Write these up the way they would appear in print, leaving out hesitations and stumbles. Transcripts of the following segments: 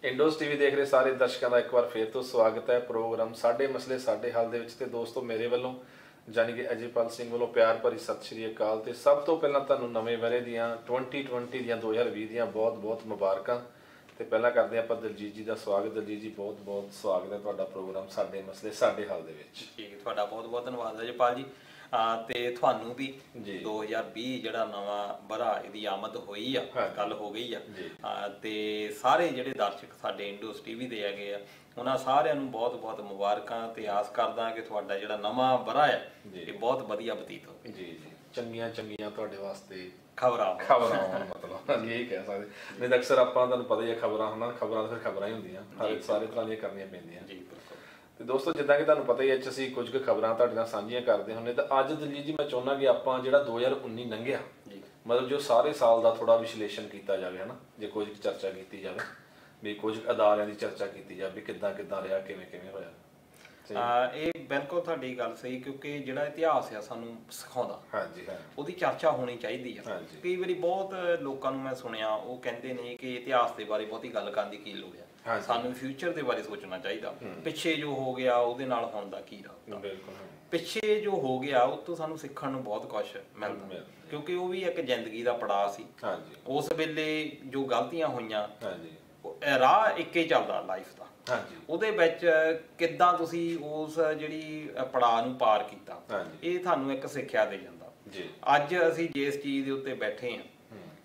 ਇੰਡੋਜ਼ TV ਦੇਖ ਰਹੇ ਸਾਰੇ ਦਰਸ਼ਕਾਂ ਦਾ ਇੱਕ ਵਾਰ ਫੇਰ ਤੋਂ ਸਵਾਗਤ ਹੈ। ਪ੍ਰੋਗਰਾਮ ਸਾਡੇ ਮਸਲੇ ਸਾਡੇ ਹੱਲ ਦੇ ਵਿੱਚ ਤੇ ਦੋਸਤੋ ਮੇਰੇ ਵੱਲੋਂ ਜਾਨੀ ਕਿ ਅਜੇਪਾਲ ਸਿੰਘ ਵੱਲੋਂ ਪਿਆਰ ਭਰੀ ਸਤਿ ਸ਼੍ਰੀ ਅਕਾਲ। ਤੇ ਸਭ ਤੋਂ ਪਹਿਲਾਂ ਤੁਹਾਨੂੰ ਨਵੇਂ ਵਰੇ ਦੀਆਂ 2020 ਦੀਆਂ 2020 ਦੀਆਂ ਬਹੁਤ-ਬਹੁਤ ਮੁਬਾਰਕਾਂ। ਤੇ ਪਹਿਲਾਂ ਕਰਦੇ ਆਪਾਂ ਦਲਜੀਤ ਜੀ ਦਾ ਸਵਾਗਤ। ਦਲਜੀਤ ਜੀ ਬਹੁਤ-ਬਹੁਤ ਸਵਾਗਤ ਹੈ ਤੁਹਾਡਾ ਪ੍ਰੋਗਰਾਮ ਸਾਡੇ ਮਸਲੇ ਸਾਡੇ ਹੱਲ ਦੇ ਵਿੱਚ। ਠੀਕ ਹੈ, ਤੁਹਾਡਾ ਬਹੁਤ-ਬਹੁਤ ਧੰਨਵਾਦ ਅਜੇਪਾਲ ਜੀ। ਤੇ ਤੁਹਾਨੂੰ ਵੀ 2020 ਜਿਹੜਾ ਨਵਾਂ ਵਰਾ ਇਹਦੀ ਆਮਦ ਹੋਈ ਆ, ਕੱਲ ਹੋ ਗਈ ਆ। ਤੇ ਸਾਰੇ ਜਿਹੜੇ ਦਰਸ਼ਕ ਸਾਡੇ ਇੰਡੋਜ਼ ਟੀਵੀ ਦੇ ਹੈਗੇ ਆ ਉਹਨਾਂ ਸਾਰਿਆਂ ਨੂੰ ਬਹੁਤ-ਬਹੁਤ ਮੁਬਾਰਕਾਂ ਤੇ ਆਸ ਕਰਦਾ ਕਿ ਤੁਹਾਡਾ ਜਿਹੜਾ ਨਵਾਂ ਵਰਾ ਹੈ ਇਹ ਬਹੁਤ ਵਧੀਆ ਬਤੀਤ ਹੋਵੇ। ਜੀ ਜੀ, ਚੰਗੀਆਂ ਤੁਹਾਡੇ ਵਾਸਤੇ ਖਬਰਾਂ ਮਤਲਬ ਇਹ ਕਹਿ ਸਕਦੇ ਨਹੀਂ ਤਾਂ ਅਕਸਰ ਆਪਾਂ ਤੁਹਾਨੂੰ ਪਤਾ ਹੀ ਹੈ ਖਬਰਾਂ ਤਾਂ ਫਿਰ ਖਬਰਾਂ ਹੀ ਹੁੰਦੀਆਂ ਸਾਰੇ ਤਰ੍ਹਾਂ ਦੀਆਂ ਕਰਨੀਆਂ ਪੈਂਦੀਆਂ ਜੀ। ਬਿਲਕੁਲ। ਤੇ ਦੋਸਤੋ ਜਿੱਦਾਂ ਕਿ ਤੁਹਾਨੂੰ ਪਤਾ ਹੀ ਹੈ ਅਸੀਂ ਕੁਝ ਕੁ ਖਬਰਾਂ ਤੁਹਾਡੇ ਨਾਲ ਸਾਂਝੀਆਂ ਕਰਦੇ ਹੁੰਦੇ ਤਾਂ ਅੱਜ ਦਲਜੀਤ ਜੀ ਮੈਂ ਚਾਹੁੰਦਾ ਕਿ ਆਪਾਂ ਜਿਹੜਾ 2019 ਲੰਘਿਆ ਮਤਲਬ ਜੋ ਸਾਰੇ ਸਾਲ ਦਾ ਥੋੜਾ ਵਿਸ਼ਲੇਸ਼ਣ ਕੀਤਾ ਜਾਵੇ ਹਨਾ, ਜੇ ਕੁਝ ਚਰਚਾ ਕੀਤੀ ਜਾਵੇ ਵੀ ਕੁਝ ਅਦਾਰਿਆਂ ਦੀ ਚਰਚਾ ਕੀਤੀ ਜਾਵੇ ਕਿੱਦਾਂ ਰਿਹਾ ਕਿਵੇਂ ਹੋਇਆ। ਇਹ ਬਿਲਕੁਲ ਤੁਹਾਡੀ ਗੱਲ ਸਹੀ, ਕਿਉਂਕਿ ਜਿਹੜਾ ਇਤਿਹਾਸ ਆ ਸਾਨੂੰ ਸਿਖਾਉਂਦਾ ਉਹਦੀ ਚਰਚਾ ਹੋਣੀ ਚਾਹੀਦੀ ਆ। ਕਈ ਵਾਰੀ ਬਹੁਤ ਲੋਕਾਂ ਨੂੰ ਮੈਂ ਸੁਣਿਆ ਉਹ ਕਹਿੰਦੇ ਨੇ ਕਿ ਇਤਿਹਾਸ ਦੇ ਬਾਰੇ ਬਹੁਤੀ ਗੱਲ ਕਰਨ ਦੀ ਕੀ ਲੋੜ ਆ, ਸਾਨੂੰ ਫਿਊਚਰ ਦੇ ਬਾਰੇ ਸੋਚਣਾ ਚਾਹੀਦਾ। ਪਿੱਛੇ ਜੋ ਹੋ ਗਿਆ ਉਹਦੇ ਨਾਲ ਹੁਣ ਦਾ ਕੀ ਰਹਾ, ਪਿੱਛੇ ਜੋ ਹੋ ਗਿਆ ਉਹ ਤੋਂ ਸਾਨੂੰ ਸਿੱਖਣ ਨੂੰ ਬਹੁਤ ਕੁਝ ਮਿਲਦਾ ਕਿਉਂਕਿ ਉਹ ਵੀ ਇੱਕ ਜ਼ਿੰਦਗੀ ਦਾ ਪੜਾਅ ਸੀ। ਉਸ ਵੇਲੇ ਜੋ ਗਲਤੀਆਂ ਹੋਈਆਂ ਰਾਹ ਇੱਕੇ ਚੱਲਦਾ ਲਾਈਫ ਦਾ, ਉਹਦੇ ਵਿੱਚ ਕਿੱਦਾਂ ਤੁਸੀਂ ਉਸ ਜਿਹੜੀ ਪੜਾਅ ਨੂੰ ਪਾਰ ਕੀਤਾ ਇਹ ਤੁਹਾਨੂੰ ਇੱਕ ਸਿੱਖਿਆ ਦੇ ਜਾਂਦਾ। ਅੱਜ ਅਸੀਂ ਜਿਸ ਚੀਜ਼ ਦੇ ਉੱਤੇ ਬੈਠੇ ਹਾਂ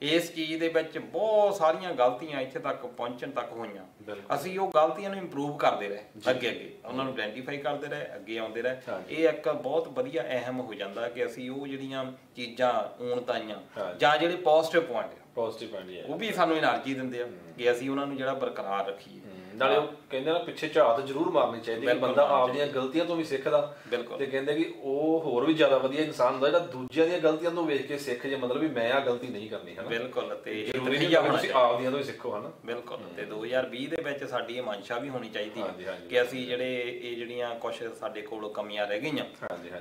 ਇਸ ਚੀਜ਼ ਦੇ ਵਿੱਚ ਬਹੁਤ ਸਾਰੀਆਂ ਗਲਤੀਆਂ ਇੱਥੇ ਤੱਕ ਪਹੁੰਚਣ ਤੱਕ ਹੋਈਆਂ, ਅਸੀਂ ਉਹ ਗਲਤੀਆਂ ਨੂੰ ਇੰਪਰੂਵ ਕਰਦੇ ਰਹੇ, ਅੱਗੇ ਉਹਨਾਂ ਨੂੰ ਆਇਡੈਂਟੀਫਾਈ ਕਰਦੇ ਰਹੇ, ਅੱਗੇ ਆਉਂਦੇ ਰਹੇ। ਇਹ ਇੱਕ ਬਹੁਤ ਵਧੀਆ ਅਹਿਮ ਹੋ ਜਾਂਦਾ ਕਿ ਅਸੀਂ ਉਹ ਜਿਹੜੀਆਂ ਚੀਜ਼ਾਂ ਊਣਤਾਈਆਂ ਜਾਂ ਜਿਹੜੇ ਪੋਜ਼ਿਟਿਵ ਪੁਆਇੰਟ ਉਹ ਵੀ ਸਾਨੂੰ ਐਨਰਜੀ ਦਿੰਦੇ ਆ ਕਿ ਅਸੀਂ ਉਹਨਾਂ ਨੂੰ ਜਿਹੜਾ ਬਰਕਰਾਰ ਰੱਖੀਏ। ਨਾਲੇ ਉਹ ਕਹਿੰਦੇ ਨਾ ਪਿੱਛੇ ਝਾਤ ਜ਼ਰੂਰ ਮਾਰਨੀ ਚਾਹੀਦੀ ਹੈ, ਬੰਦਾ ਆਪਦੀਆਂ ਗਲਤੀਆਂ ਤੋਂ ਵੀ ਸਿੱਖਦਾ ਤੇ ਕਹਿੰਦੇ ਕਿ ਉਹ ਹੋਰ ਵੀ ਜ਼ਿਆਦਾ ਵਧੀਆ ਇਨਸਾਨ ਹੁੰਦਾ ਜਿਹੜਾ ਦੂਜਿਆਂ ਦੀਆਂ ਗਲਤੀਆਂ ਤੋਂ ਵੇਖ ਕੇ ਸਿੱਖ ਜੇ, ਮਤਲਬ ਵੀ ਮੈਂ ਆਹ ਗਲਤੀ ਨਹੀਂ ਕਰਨੀ ਹੈ। ਬਿਲਕੁਲ। ਤੇ ਜ਼ਰੂਰੀ ਨਹੀਂ ਕਿ ਤੁਸੀਂ ਆਪਦੀਆਂ ਤੋਂ ਹੀ ਸਿੱਖੋ ਹਨਾ। ਬਿਲਕੁਲ। ਤੇ 2020 ਦੇ ਵਿੱਚ ਸਾਡੀ ਇਹ ਮਨਸ਼ਾ ਵੀ ਹੋਣੀ ਚਾਹੀਦੀ ਹੈ ਕਿ ਅਸੀਂ ਇਹ ਜਿਹੜੀਆਂ ਕੁਛ ਸਾਡੇ ਕੋਲ ਕਮੀਆਂ ਰਹਿ ਗਈਆਂ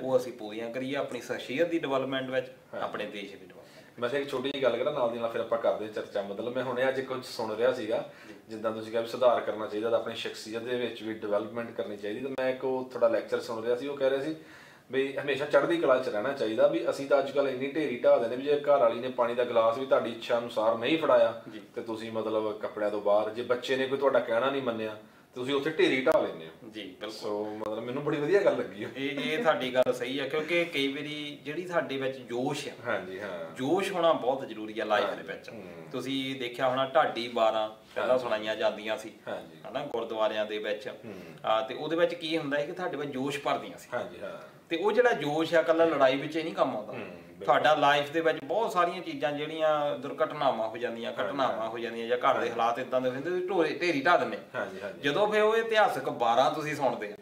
ਉਹ ਅਸੀਂ ਪੂਰੀਆਂ ਕਰੀਏ ਆਪਣੀ ਸ਼ਖਸੀਅਤ ਦੀ ਡਿਵੈਲਪਮੈਂਟ ਵਿੱਚ, ਆਪਣੇ ਦੇਸ਼ ਦੀ ਡਿਵੈਲਪਮੈਂਟ। ਮੈਂ ਇੱਕ ਛੋਟੀ ਜਿਹੀ ਗੱਲ ਕਰਾਂ ਨਾਲ ਦੀ ਨਾਲ ਫਿਰ ਆਪਾਂ ਕਰਦੇ ਚਰਚਾ। ਮਤਲਬ ਮੈਂ ਹੁਣੇ ਅੱਜ ਕੁਝ ਸੁਣ ਰਿਹਾ ਸੀਗਾ ਜਿੱਦਾਂ ਤੁਸੀਂ ਕਿਹਾ ਵੀ ਸੁਧਾਰ ਕਰਨਾ ਚਾਹੀਦਾ ਤਾਂ ਆਪਣੀ ਸ਼ਖਸੀਅਤ ਦੇ ਵਿੱਚ ਵੀ ਡਿਵੈਲਪਮੈਂਟ ਕਰਨੀ ਚਾਹੀਦੀ। ਤਾਂ ਮੈਂ ਇੱਕ ਉਹ ਥੋੜਾ ਲੈਕਚਰ ਸੁਣ ਰਿਹਾ ਸੀ, ਉਹ ਕਹਿ ਰਿਹਾ ਸੀ ਵੀ ਹਮੇਸ਼ਾ ਚੜ੍ਹਦੀ ਕਲਾ 'ਚ ਰਹਿਣਾ ਚਾਹੀਦਾ। ਵੀ ਅਸੀਂ ਤਾਂ ਅੱਜ ਕੱਲ੍ਹ ਇੰਨੀ ਢੇਰੀ ਢਾਹ ਦਿੰਦੇ ਵੀ ਜੇ ਘਰ ਵਾਲੀ ਨੇ ਪਾਣੀ ਦਾ ਗਲਾਸ ਵੀ ਤੁਹਾਡੀ ਇੱਛਾ ਅਨੁਸਾਰ ਨਹੀਂ ਫੜਾਇਆ ਤੇ ਤੁਸੀਂ ਮਤਲਬ ਕੱਪੜਿਆਂ ਤੋਂ ਬਾਹਰ, ਜੇ ਬੱਚੇ ਨੇ ਕੋਈ ਤੁਹਾਡਾ ਕਹਿਣਾ ਨਹੀਂ ਮੰਨਿਆ ਤੁਸੀਂ ਉੱਥੇ ਢੇਰੀ ਢਾਹ ਲੈਂਦੇ ਹੋ ਜੀ। ਬਿਲਕੁਲ। ਸੋ ਮਤਲਬ ਮੈਨੂੰ ਬੜੀ ਵਧੀਆ ਗੱਲ ਲੱਗੀ ਇਹ ਤੁਹਾਡੀ ਗੱਲ ਸਹੀ ਆ, ਕਿਉਂਕਿ ਕਈ ਵਾਰੀ ਜਿਹੜੀ ਸਾਡੇ ਵਿੱਚ ਜੋਸ਼ ਆ ਜੋਸ਼ ਹੋਣਾ ਬਹੁਤ ਜ਼ਰੂਰੀ ਆ ਲਾਈਫ ਦੇ ਵਿੱਚ। ਤੁਸੀਂ ਦੇਖਿਆ ਹੋਣਾ ਢਾਡੀ 12 ਪਹਿਲਾਂ ਸੁਣਾਈਆਂ ਜਾਂਦੀਆਂ ਸੀ ਹਨਾ ਗੁਰਦੁਆਰਿਆਂ ਦੇ ਵਿੱਚ, ਤੇ ਉਹਦੇ ਵਿੱਚ ਕੀ ਹੁੰਦਾ ਹੈ ਕਿ ਤੁਹਾਡੇ ਵਿੱਚ ਜੋਸ਼ ਭਰਦੀਆਂ ਸੀ। ਤੇ ਉਹ ਜਿਹੜਾ ਜੋਸ਼ ਆ ਇਕੱਲਾ ਲੜਾਈ ਵਿੱਚ ਹੀ ਨਹੀਂ ਕੰਮ ਆਉਂਦਾ, ਤੁਹਾਡਾ ਲਾਈਫ ਦੇ ਵਿੱਚ ਬਹੁਤ ਸਾਰੀਆਂ ਚੀਜ਼ਾਂ ਜਿਹੜੀਆਂ ਦੁਰਘਟਨਾਵਾਂ ਹੋ ਜਾਂਦੀਆਂ, ਘਟਨਾਵਾਂ ਹੋ ਜਾਂਦੀਆਂ ਜਾਂ ਘਰ ਦੇ ਹਾਲਾਤ ਇਦਾਂ ਦੇ ਹੁੰਦੇ ਢੇਰੀ ਢਾਹ ਦਿੰਦੇ। ਜਦੋਂ ਫਿਰ ਉਹ ਇਤਿਹਾਸਕ 12 ਤੁਸੀਂ ਸੁਣਦੇ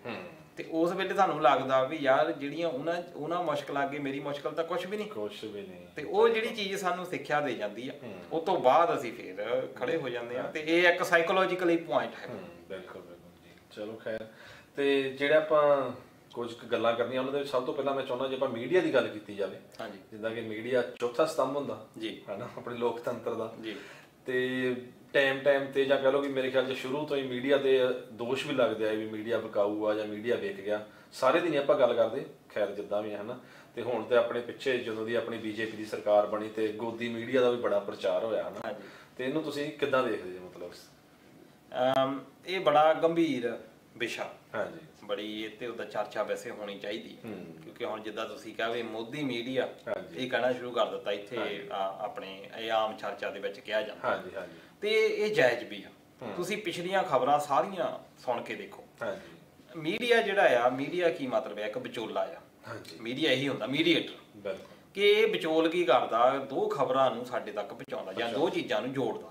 ਤੇ ਉਸ ਵੇਲੇ ਤੁਹਾਨੂੰ ਲੱਗਦਾ ਵੀ ਯਾਰ ਜਿਹੜੀਆਂ ਉਹਨਾਂ ਮੁਸ਼ਕਲਾਂ ਅੱਗੇ ਮੇਰੀ ਮੁਸ਼ਕਲ ਤਾਂ ਕੁਛ ਵੀ ਨਹੀਂ। ਤੇ ਉਹ ਜਿਹੜੀ ਚੀਜ਼ ਸਾਨੂੰ ਸਿੱਖਿਆ ਦੇ ਜਾਂਦੀ ਆ ਉਹ ਤੋਂ ਬਾਅਦ ਅਸੀਂ ਫਿਰ ਖੜੇ ਹੋ ਜਾਂਦੇ ਆ। ਤੇ ਇਹ ਇੱਕ ਸਾਈਕੋਲੋਜੀਕਲੀ ਪੁਆਇੰਟ ਹੈ। ਬਿਲਕੁਲ ਜੀ। ਚਲੋ ਖੈਰ, ਤੇ ਜਿਹੜੇ ਆਪਾਂ ਕੁਝ ਗੱਲਾਂ ਕਰਨੀਆਂ ਉਹਨਾਂ ਦੇ ਵਿੱਚ ਸਭ ਤੋਂ ਪਹਿਲਾਂ ਮੈਂ ਚਾਹੁੰਦਾ ਜੇ ਆਪਾਂ ਮੀਡੀਆ ਦੀ ਗੱਲ ਕੀਤੀ ਜਾਵੇ, ਜਿੱਦਾਂ ਕਿ ਮੀਡੀਆ ਚੌਥਾ ਸਤੰਭ ਹੁੰਦਾ ਹਨਾ ਆਪਣੇ ਲੋਕਤੰਤਰ ਦਾ। ਤੇ ਟਾਈਮ ਤੇ ਜਾਂ ਕਹਿ ਲਓ ਕਿ ਮੇਰੇ ਖਿਆਲ 'ਚ ਸ਼ੁਰੂ ਤੋਂ ਹੀ ਮੀਡੀਆ ਤੇ ਦੋਸ਼ ਵੀ ਲੱਗਦੇ ਆ ਵੀ ਮੀਡੀਆ ਵਿਕਾਊ ਆ ਜਾਂ ਮੀਡੀਆ ਵਿਕ ਗਿਆ। ਸਾਰੇ ਦੀ ਨਹੀਂ ਆਪਾਂ ਗੱਲ ਕਰਦੇ, ਖੈਰ ਜਿੱਦਾਂ ਵੀ ਹੈ ਹਨਾ। ਤੇ ਹੁਣ ਤੇ ਆਪਣੇ ਪਿੱਛੇ ਜਦੋਂ ਦੀ ਆਪਣੀ BJP ਦੀ ਸਰਕਾਰ ਬਣੀ ਤੇ ਗੋਦੀ ਮੀਡੀਆ ਦਾ ਵੀ ਬੜਾ ਪ੍ਰਚਾਰ ਹੋਇਆ ਹਨਾ। ਤੇ ਇਹਨੂੰ ਤੁਸੀਂ ਕਿੱਦਾਂ ਦੇਖਦੇ ਜੀ? ਮਤਲਬ ਇਹ ਬੜਾ ਗੰਭੀਰ ਵਿਸ਼ਾ, ਬੜੀ ਇਹ ਤੇ ਉਹਦਾ ਚਰਚਾ ਵੈਸੇ ਹੋਣੀ ਚਾਹੀਦੀ ਕਿਉਂਕਿ ਹੁਣ ਜਿੱਦਾਂ ਤੁਸੀਂ ਕਿਹਾ ਵੀ ਮੋਦੀ ਮੀਡੀਆ ਇਹ ਕਹਿਣਾ ਸ਼ੁਰੂ ਕਰ ਦਿੱਤਾ ਇੱਥੇ ਆਪਣੇ ਇਹ ਆਮ ਚਰਚਾ ਦੇ ਵਿੱਚ ਕਿਹਾ ਜਾਂਦਾ ਤੇ ਇਹ ਜਾਇਜ਼ ਵੀ ਆ। ਤੁਸੀਂ ਪਿਛਲੀਆਂ ਖਬਰਾਂ ਸਾਰੀਆਂ ਸੁਣ ਕੇ ਦੇਖੋ। ਮੀਡੀਆ ਜਿਹੜਾ ਆ, ਮੀਡੀਆ ਕੀ ਮਤਲਬ ਹੈ? ਇੱਕ ਵਿਚੋਲਾ ਆ ਮੀਡੀਆ, ਇਹੀ ਹੁੰਦਾ ਮੀਡੀਏਟਰ, ਕਿ ਇਹ ਵਿਚੋਲ ਕੀ ਕਰਦਾ, ਦੋ ਖਬਰਾਂ ਨੂੰ ਸਾਡੇ ਤੱਕ ਪਹੁੰਚਾਉਂਦਾ ਜਾਂ ਦੋ ਚੀਜ਼ਾਂ ਨੂੰ ਜੋੜਦਾ।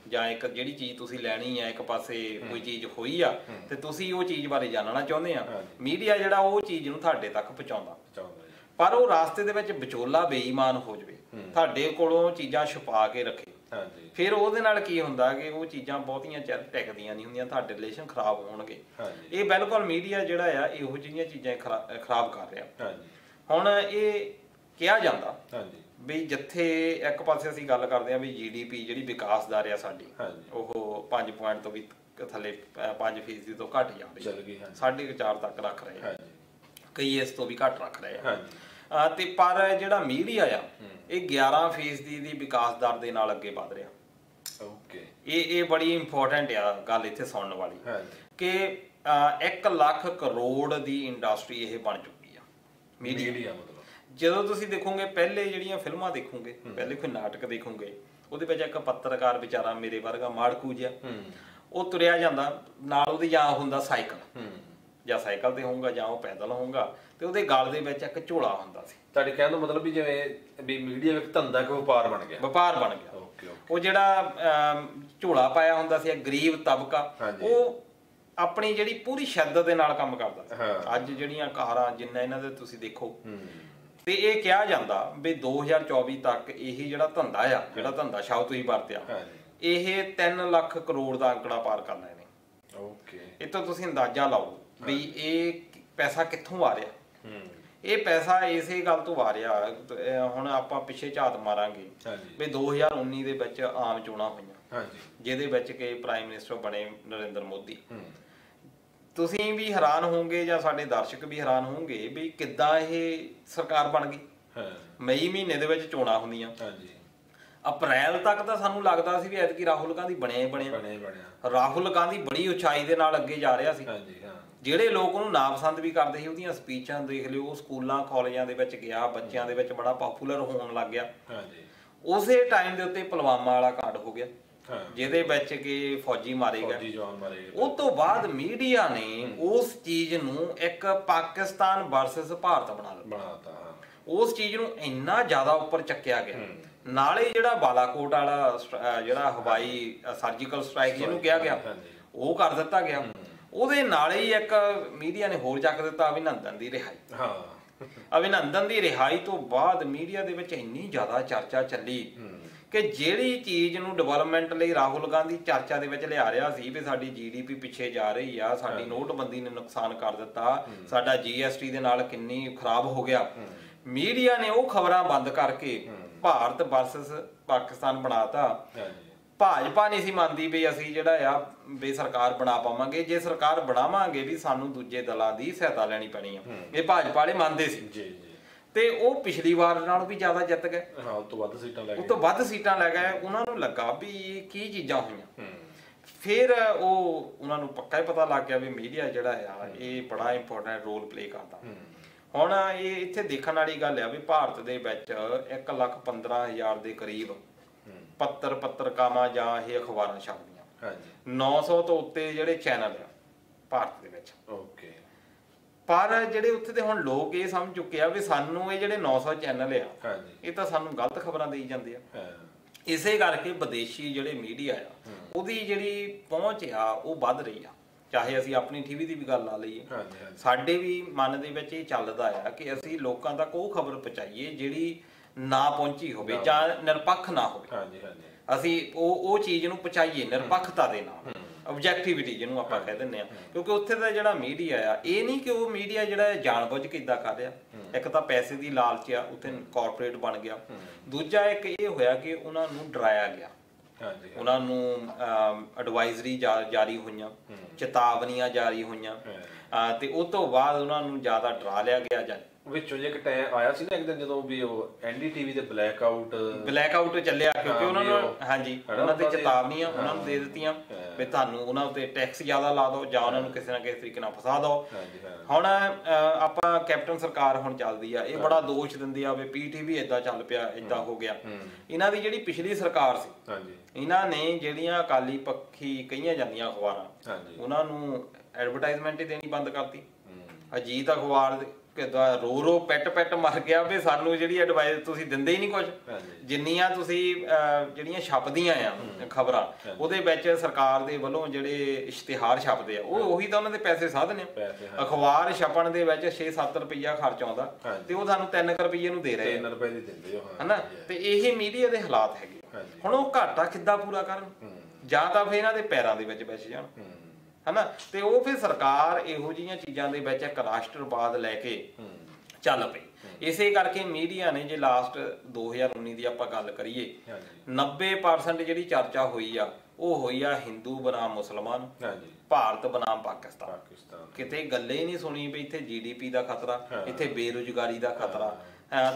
ਜਾਂ ਇੱਕ ਜਿਹੜੀ ਚੀਜ਼ ਤੁਸੀਂ ਲੈਣੀ ਆ, ਇੱਕ ਪਾਸੇ ਕੋਈ ਚੀਜ਼ ਹੋਈ ਆ ਤੇ ਤੁਸੀਂ ਉਹ ਚੀਜ਼ ਬਾਰੇ ਜਾਣਨਾ ਚਾਹੁੰਦੇ ਆ, ਮੀਡੀਆ ਜਿਹੜਾ ਉਹ ਚੀਜ਼ ਨੂੰ ਤੁਹਾਡੇ ਤੱਕ ਪਹੁੰਚਾਉਂਦਾ। ਪਰ ਉਹ ਰਾਸਤੇ ਦੇ ਵਿੱਚ ਵਿਚੋਲਾ ਬੇਈਮਾਨ ਹੋ ਜਾਵੇ, ਤੁਹਾਡੇ ਕੋਲੋਂ ਚੀਜ਼ਾਂ ਛੁਪਾ ਕੇ ਰੱਖੇ, ਫਿਰ ਉਹਦੇ ਨਾਲ ਕੀ ਹੁੰਦਾ ਕਿ ਉਹ ਚੀਜ਼ਾਂ ਬਹੁਤੀਆਂ ਚਿਰ ਟਿਕਦੀਆਂ ਨਹੀਂ ਹੁੰਦੀਆਂ, ਤੁਹਾਡੇ ਰਿਲੇਸ਼ਨ ਖਰਾਬ ਹੋਣਗੇ। ਇਹ ਬਿਲਕੁਲ ਮੀਡੀਆ ਜਿਹੜਾ ਆ ਇਹੋ ਜਿਹੀਆਂ ਚੀਜ਼ਾਂ ਖਰਾਬ ਕਰ ਰਿਹਾ। ਹੁਣ ਇਹ ਕਿਹਾ ਜਾਂਦਾ ਵੀ ਜਿੱਥੇ ਇੱਕ ਪਾਸੇ ਅਸੀਂ ਗੱਲ ਕਰਦੇ ਹਾਂ ਵੀ GDP ਜਿਹੜੀ ਵਿਕਾਸ ਦਰ ਆ ਸਾਡੀ ਉਹ 5 ਪੁਆਇੰਟ ਤੋਂ ਵੀ ਥੱਲੇ 5% ਤੋਂ ਘੱਟ ਜਾ ਰਹੀ ਹੈ, 4.5 ਤੱਕ ਰੱਖ ਰਹੇ ਆ, ਕਈ ਇਸ ਤੋਂ ਵੀ ਘੱਟ ਰੱਖ ਰਹੇ ਆ। ਤੇ ਪਰ ਜਿਹੜਾ ਮੀਡੀਆ ਆ ਇਹ 11% ਦੀ ਵਿਕਾਸ ਦਰ ਦੇ ਨਾਲ ਅੱਗੇ ਵਧ ਰਿਹਾ। ਇਹ ਬੜੀ ਇੰਪੋਰਟੈਂਟ ਆ ਗੱਲ ਇੱਥੇ ਸੁਣਨ ਵਾਲੀ ਕਿ 1 ਲੱਖ ਕਰੋੜ ਦੀ ਇੰਡਸਟਰੀ ਇਹ ਬਣ ਚੁੱਕੀ ਆ ਮੀਡੀਆ। ਜਦੋਂ ਤੁਸੀਂ ਦੇਖੋਗੇ ਪਹਿਲੇ ਜਿਹੜੀਆਂ ਫਿਲਮਾਂ ਦੇਖੋਗੇ, ਪਹਿਲੇ ਕੋਈ ਨਾਟਕ ਦੇਖੋਗੇ, ਉਹਦੇ ਵਿੱਚ ਇੱਕ ਪੱਤਰਕਾਰ ਵਿਚਾਰਾ ਮੇਰੇ ਵਰਗਾ ਮਾੜਕੂ ਜਿਹਾ ਉਹ ਤੁਰਿਆ ਜਾਂਦਾ, ਨਾਲ ਉਹਦੀ ਜਾਂ ਹੁੰਦਾ ਸਾਈਕਲ, ਜਾਂ ਸਾਈਕਲ ਤੇ ਹੋਊਗਾ ਜਾਂ ਉਹ ਪੈਦਲ ਹੋਊਗਾ, ਤੇ ਉਹਦੇ ਗਲ ਦੇ ਵਿੱਚ ਇੱਕ ਝੋਲਾ ਹੁੰਦਾ ਸੀ। ਤੁਹਾਡੇ ਕਹਿਣ ਦਾ ਮਤਲਬ ਵੀ ਜਿਵੇਂ ਵੀ ਮੀਡੀਆ ਇੱਕ ਧੰਦਾ, ਇੱਕ ਵਪਾਰ ਬਣ ਗਿਆ। ਉਹ ਜਿਹੜਾ ਝੋਲਾ ਪਾਇਆ ਹੁੰਦਾ ਸੀ, ਗਰੀਬ ਤਬਕਾ, ਉਹ ਆਪਣੀ ਜਿਹੜੀ ਪੂਰੀ ਸ਼ਿੱਦਤ ਦੇ ਨਾਲ ਕੰਮ ਕਰਦਾ ਸੀ। ਅੱਜ ਜਿਹੜੀਆਂ ਕਾਰਾਂ ਜਿੰਨਾ ਇਹਨਾਂ ਦੇ ਤੁਸੀਂ ਦੇਖੋ, ਤੇ ਇਹ ਕਿਹਾ ਜਾਂਦਾ ਵੀ 2024 ਤੱਕ ਇਹ ਜਿਹੜਾ ਧੰਦਾ ਆ, ਜਿਹੜਾ ਧੰਦਾ ਸ਼ਬਦ ਤੁਸੀਂ ਵਰਤਿਆ, ਇਹ 3 ਲੱਖ ਕਰੋੜ ਦਾ ਅੰਕੜਾ ਪਾਰ ਕਰ ਲੈਣੇ। ਇਹ ਤਾਂ ਤੁਸੀਂ ਅੰਦਾਜ਼ਾ ਲਾਓ ਵੀ ਇਹ ਪੈਸਾ ਕਿੱਥੋਂ ਆ ਰਿਹਾ। ਇਹ ਪੈਸਾ ਇਸੇ ਗੱਲ ਤੋਂ ਆ ਰਿਹਾ, ਹੁਣ ਆਪਾਂ ਪਿੱਛੇ ਝਾਤ ਮਾਰਾਂਗੇ ਵੀ 2019 ਦੇ ਵਿੱਚ ਆਮ ਚੋਣਾਂ ਹੋਈਆਂ, ਜਿਹਦੇ ਵਿੱਚ ਕਿ ਪ੍ਰਾਈਮ ਮਿਨਿਸਟਰ ਬਣੇ ਨਰਿੰਦਰ ਮੋਦੀ। ਤੁਸੀਂ ਵੀ ਹੈਰਾਨ ਹੋਵੋਗੇ ਜਾਂ ਸਾਡੇ ਦਰਸ਼ਕ ਵੀ ਹੈਰਾਨ ਹੋਣਗੇ ਵੀ ਕਿੱਦਾਂ ਇਹ ਸਰਕਾਰ ਬਣ ਗਈ। ਮਈ ਮਹੀਨੇ ਦੇ ਵਿੱਚ ਚੋਣਾਂ ਹੁੰਦੀਆਂ, ਅਪ੍ਰੈਲ ਤੱਕ ਤਾਂ ਸਾਨੂੰ ਲੱਗਦਾ ਸੀ ਵੀ ਐਤਕੀ ਰਾਹੁਲ ਗਾਂਧੀ ਬਣਿਆ। ਰਾਹੁਲ ਗਾਂਧੀ ਬੜੀ ਉਚਾਈ ਦੇ ਨਾਲ ਅੱਗੇ ਜਾ ਰਿਹਾ ਸੀ। ਜਿਹੜੇ ਲੋਕ ਉਹਨੂੰ ਨਾਪਸੰਦ ਵੀ ਕਰਦੇ ਸੀ, ਉਹਦੀਆਂ ਸਪੀਚਾਂ ਦੇਖ ਲਿਓ, ਉਹ ਸਕੂਲਾਂ ਕਾਲਜਾਂ ਦੇ ਵਿੱਚ ਗਿਆ, ਬੱਚਿਆਂ ਦੇ ਵਿੱਚ ਬੜਾ ਪਪੂਲਰ ਹੋਣ ਲੱਗ ਗਿਆ। ਉਸੇ ਟਾਈਮ ਦੇ ਉੱਤੇ ਪੁਲਵਾਮਾ ਵਾਲਾ ਕਾਂਡ ਹੋ ਗਿਆ, ਜਿਹਦੇ ਵਿੱਚ ਕਿ ਫੌਜੀ ਮਾਰੇ ਗਏ। ਉਹ ਤੋਂ ਬਾਅਦ ਮੀਡੀਆ ਨੇ ਉਸ ਚੀਜ਼ ਨੂੰ ਇੱਕ ਪਾਕਿਸਤਾਨ ਵਰਸਸ ਭਾਰਤ ਬਣਾ ਦਿੱਤਾ। ਉਸ ਚੀਜ਼ ਨੂੰ ਇੰਨਾ ਜ਼ਿਆਦਾ ਉੱਪਰ ਚੱਕਿਆ ਗਿਆ, ਨਾਲੇ ਜਿਹੜਾ ਬਾਲਾਕੋਟ ਵਾਲਾ ਜਿਹੜਾ ਹਵਾਈ ਸਰਜੀਕਲ ਸਟ੍ਰਾਈਕ ਜਿਹਨੂੰ ਕਿਹਾ ਗਿਆ, ਉਹ ਕਰ ਦਿੱਤਾ ਗਿਆ। ਉਹਦੇ ਨਾਲ ਹੀ ਇੱਕ ਮੀਡੀਆ ਨੇ ਹੋਰ ਚੱਕ ਦਿੱਤਾ ਅਭਿਨੰਦਨ ਦੀ ਰਿਹਾਈ। ਅਭਿਨੰਦਨ ਦੀ ਰਿਹਾਈ ਤੋਂ ਬਾਅਦ ਮੀਡੀਆ ਦੇ ਵਿੱਚ ਇੰਨੀ ਜ਼ਿਆਦਾ ਚਰਚਾ ਚੱਲੀ ਕਿ ਜਿਹੜੀ ਚੀਜ਼ ਨੂੰ ਡਿਵੈਲਪਮੈਂਟ ਲਈ ਰਾਹੁਲ ਗਾਂਧੀ ਚਰਚਾ ਦੇ ਵਿੱਚ ਲਿਆ ਰਿਹਾ ਸੀ ਵੀ ਸਾਡੀ GDP ਪਿੱਛੇ ਜਾ ਰਹੀ ਆ, ਸਾਡੀ ਨੋਟਬੰਦੀ ਨੇ ਨੁਕਸਾਨ ਕਰ ਦਿੱਤਾ, ਸਾਡਾ GST ਦੇ ਨਾਲ ਕਿੰਨੀ ਖਰਾਬ ਹੋ ਗਿਆ, ਮੀਡੀਆ ਨੇ ਉਹ ਖਬਰਾਂ ਬੰਦ ਕਰਕੇ ਭਾਰਤ ਵਰਸਸ ਪਾਕਿਸਤਾਨ ਬਣਾਤਾ। ਭਾਜਪਾ ਨਹੀਂ ਸੀ ਮੰਨਦੀ ਵੀ ਅਸੀਂ ਜਿਹੜਾ ਆ ਵੀ ਸਰਕਾਰ ਬਣਾ ਪਾਵਾਂਗੇ, ਜੇ ਸਰਕਾਰ ਬਣਾਵਾਂਗੇ ਵੀ ਸਾਨੂੰ ਦੂਜੇ ਦਲਾਂ ਦੀ ਸਹਾਇਤਾ ਲੈਣੀ ਪੈਣੀ ਆ, ਇਹ ਭਾਜਪਾ ਵਾਲੇ ਮੰਨਦੇ ਸੀ। ਤੇ ਉਹ ਪਿਛਲੀ ਵਾਰ ਨਾਲੋਂ ਵੀ ਜ਼ਿਆਦਾ ਜਿੱਤ ਗਏ, ਉਹ ਤੋਂ ਵੱਧ ਸੀਟਾਂ ਲੈ ਗਏ। ਉਹਨਾਂ ਨੂੰ ਲੱਗਾ ਵੀ ਇਹ ਕੀ ਚੀਜ਼ਾਂ ਹੋਈਆਂ। ਫਿਰ ਉਹਨਾਂ ਨੂੰ ਪੱਕਾ ਹੀ ਪਤਾ ਲੱਗ ਗਿਆ ਵੀ ਮੀਡੀਆ ਜਿਹੜਾ ਆ ਇਹ ਬੜਾ ਇੰਪੋਰਟੈਂਟ ਰੋਲ ਪਲੇ ਕਰਦਾ। ਹੁਣ ਇਹ ਇੱਥੇ ਦੇਖਣ ਵਾਲੀ ਗੱਲ ਆ ਵੀ ਭਾਰਤ ਦੇ ਵਿੱਚ 1,15,000 ਦੇ ਕਰੀਬ ਪੱਤਰਕਾਵਾਂ ਜਾਂ ਇਹ ਅਖਬਾਰਾਂ ਛਪਦੀਆਂ, 900 ਤੋਂ ਉੱਤੇ ਜਿਹੜੇ ਚੈਨਲ ਆ ਭਾਰਤ ਦੇ ਵਿੱਚ। ਪਰ ਜਿਹੜੇ ਉੱਥੇ ਦੇ ਹੁਣ ਲੋਕ ਇਹ ਸਮਝ ਚੁੱਕੇ ਆ ਵੀ ਸਾਨੂੰ ਇਹ ਜਿਹੜੇ 900 ਚੈਨਲ ਆ ਇਹ ਤਾਂ ਸਾਨੂੰ ਗਲਤ ਖਬਰਾਂ ਦੇਈ ਜਾਂਦੇ ਆ। ਇਸੇ ਕਰਕੇ ਵਿਦੇਸ਼ੀ ਜਿਹੜੇ ਮੀਡੀਆ ਆ ਉਹਦੀ ਜਿਹੜੀ ਪਹੁੰਚ ਆ ਉਹ ਵੱਧ ਰਹੀ ਆ। ਚਾਹੇ ਅਸੀਂ ਆਪਣੀ TV ਦੀ ਵੀ ਗੱਲ ਲਾ ਲਈਏ, ਸਾਡੇ ਵੀ ਮਨ ਦੇ ਵਿੱਚ ਇਹ ਚੱਲਦਾ ਆ ਕਿ ਅਸੀਂ ਲੋਕਾਂ ਤੱਕ ਉਹ ਖਬਰ ਪਹੁੰਚਾਈਏ ਜਿਹੜੀ ਨਾ ਪਹੁੰਚੀ ਹੋਵੇ ਜਾਂ ਨਿਰਪੱਖ ਨਾ ਹੋਵੇ। ਅਸੀਂ ਉਹ ਚੀਜ਼ ਨੂੰ ਪਹੁੰਚਾਈਏ ਨਿਰਪੱਖਤਾ ਦੇ ਨਾਲ, ਆਬਜੈਕਟਿਵਿਟੀ ਜਿਹਨੂੰ ਆਪਾਂ ਕਹਿ ਦਿੰਦੇ ਆ। ਕਿਉਂਕਿ ਉੱਥੇ ਦਾ ਜਿਹੜਾ ਮੀਡੀਆ ਆ ਇਹ ਨਹੀਂ ਕਿ ਉਹ ਮੀਡੀਆ ਜਿਹੜਾ ਜਾਣਬੁੱਝ ਕੇ ਇਦਾਂ ਕਰ ਰਿਹਾ। ਇੱਕ ਤਾਂ ਪੈਸੇ ਦੀ ਲਾਲਚ ਆ, ਉੱਥੇ ਕਾਰਪੋਰੇਟ ਬਣ ਗਿਆ। ਦੂਜਾ ਇੱਕ ਇਹ ਹੋਇਆ ਕਿ ਉਹਨਾਂ ਨੂੰ ਡਰਾਇਆ ਗਿਆ, ਉਹਨਾਂ ਨੂੰ ਐਡਵਾਈਜ਼ਰੀ ਜਾਰੀ ਹੋਈਆਂ, ਚੇਤਾਵਨੀਆਂ ਜਾਰੀ ਹੋਈਆਂ, ਤੇ ਉਹ ਤੋਂ ਬਾਅਦ ਉਹਨਾਂ ਨੂੰ ਜ਼ਿਆਦਾ ਡਰਾ ਲਿਆ ਗਿਆ। ਜਾਂ ਵਿੱਚੋਂ ਜੇ ਇੱਕ ਟਾਈਮ ਆਇਆ ਸੀ ਨਾ ਇੱਕ ਦਿਨ ਜਦੋਂ ਵੀ ਉਹ NDTV ਦੇ ਬਲੈਕਆਊਟ ਚੱਲਿਆ, ਕਿਉਂਕਿ ਉਹਨਾਂ ਨੂੰ ਉਹਨਾਂ ਤੇ ਚੇਤਾਵਨੀਆਂ ਉਹਨਾਂ ਨੂੰ ਦੇ ਦਿੱਤੀਆਂ ਵੀ ਤੁਹਾਨੂੰ ਉਹਨਾਂ ਉੱਤੇ ਟੈਕਸ ਜ਼ਿਆਦਾ ਲਾ ਦਿਓ ਜਾਂ ਉਹਨਾਂ ਨੂੰ ਕਿਸੇ ਨਾ ਕਿਸੇ ਤਰੀਕੇ ਨਾਲ ਫਸਾ ਦਿਓ। ਹੁਣ ਆਪਾਂ ਕੈਪਟਨ ਸਰਕਾਰ ਹੁਣ ਚੱਲਦੀ ਆ, ਇਹ ਬੜਾ ਦੋਸ਼ ਦਿੰਦੀ ਆ ਵੀ PTV ਏਦਾਂ ਚੱਲ ਪਿਆ, ਏਦਾਂ ਹੋ ਗਿਆ। ਇਹਨਾਂ ਦੀ ਜਿਹੜੀ ਪਿਛਲੀ ਸਰਕਾਰ ਸੀ, ਇਹਨਾਂ ਨੇ ਜਿਹੜੀਆਂ ਅਕਾਲੀ ਪੱਖੀ ਕਹੀਆਂ ਜਾਂਦੀਆਂ ਅਖਬਾਰਾਂ, ਉਹਨਾਂ ਨੂੰ ਐਡਵਰਟਾਈਜ਼ਮੈਂਟ ਹੀ ਦੇਣੀ ਬੰਦ ਕਰਤੀ। ਅਜੀਤ ਅਖਬਾਰ ਰੋ ਪੈਟ ਮਰ ਗਿਆ ਵੀ ਸਾਨੂੰ ਜਿਹੜੀ ਐਡਵਾਈਸ ਤੁਸੀਂ ਦਿੰਦੇ ਹੀ ਨਹੀਂ ਕੁਝ। ਜਿੰਨੀਆਂ ਤੁਸੀਂ ਜਿਹੜੀਆਂ ਛਪਦੀਆਂ ਆ ਖਬਰਾਂ, ਉਹਦੇ ਵਿੱਚ ਸਰਕਾਰ ਦੇ ਵੱਲੋਂ ਜਿਹੜੇ ਇਸ਼ਤਿਹਾਰ ਛਪਦੇ ਆ ਉਹ ਉਹੀ ਤਾਂ ਉਹਨਾਂ ਦੇ ਪੈਸੇ ਸਾਧਨ ਆ। ਅਖਬਾਰ ਛਪਣ ਦੇ ਵਿੱਚ 6-7 ਰੁਪਈਆ ਖਰਚ ਆਉਂਦਾ ਤੇ ਉਹ ਸਾਨੂੰ 3 ਰੁਪਈਏ ਨੂੰ ਦੇ ਰਹੇ ਹਨਾ। ਤੇ ਇਹ ਮੀਡੀਆ ਦੇ ਹਾਲਾਤ ਹੈਗੇ। ਹੁਣ ਉਹ ਘਾਟਾ ਕਿੱਦਾਂ ਪੂਰਾ ਕਰਨ? ਜਾਂ ਤਾਂ ਫਿਰ ਇਹਨਾਂ ਦੇ ਪੈਰਾਂ ਦੇ ਵਿੱਚ ਵਿਛ ਜਾਣ ਹਨਾ, ਤੇ ਉਹ ਫਿਰ ਸਰਕਾਰ ਇਹੋ ਜਿਹੀਆਂ ਚੀਜ਼ਾਂ ਦੇ ਵਿੱਚ ਇੱਕ ਰਾਸ਼ਟਰਵਾਦ ਲੈ ਕੇ ਚੱਲ ਪਈ। ਇਸੇ ਕਰਕੇ ਮੀਡੀਆ ਨੇ, ਜੇ ਲਾਸਟ 2019 ਦੀ ਆਪਾਂ ਗੱਲ ਕਰੀਏ, 90% ਜਿਹੜੀ ਚਰਚਾ ਹੋਈ ਆ ਉਹ ਹੋਈ ਆ ਹਿੰਦੂ ਬਨਾਮ ਮੁਸਲਮਾਨ, ਭਾਰਤ ਬਨਾਮ ਪਾਕਿਸਤਾਨ। ਕਿਤੇ ਗੱਲੇ ਹੀ ਨਹੀਂ ਸੁਣੀ ਵੀ ਇੱਥੇ GDP ਦਾ ਖਤਰਾ, ਇੱਥੇ ਬੇਰੁਜ਼ਗਾਰੀ ਦਾ ਖਤਰਾ।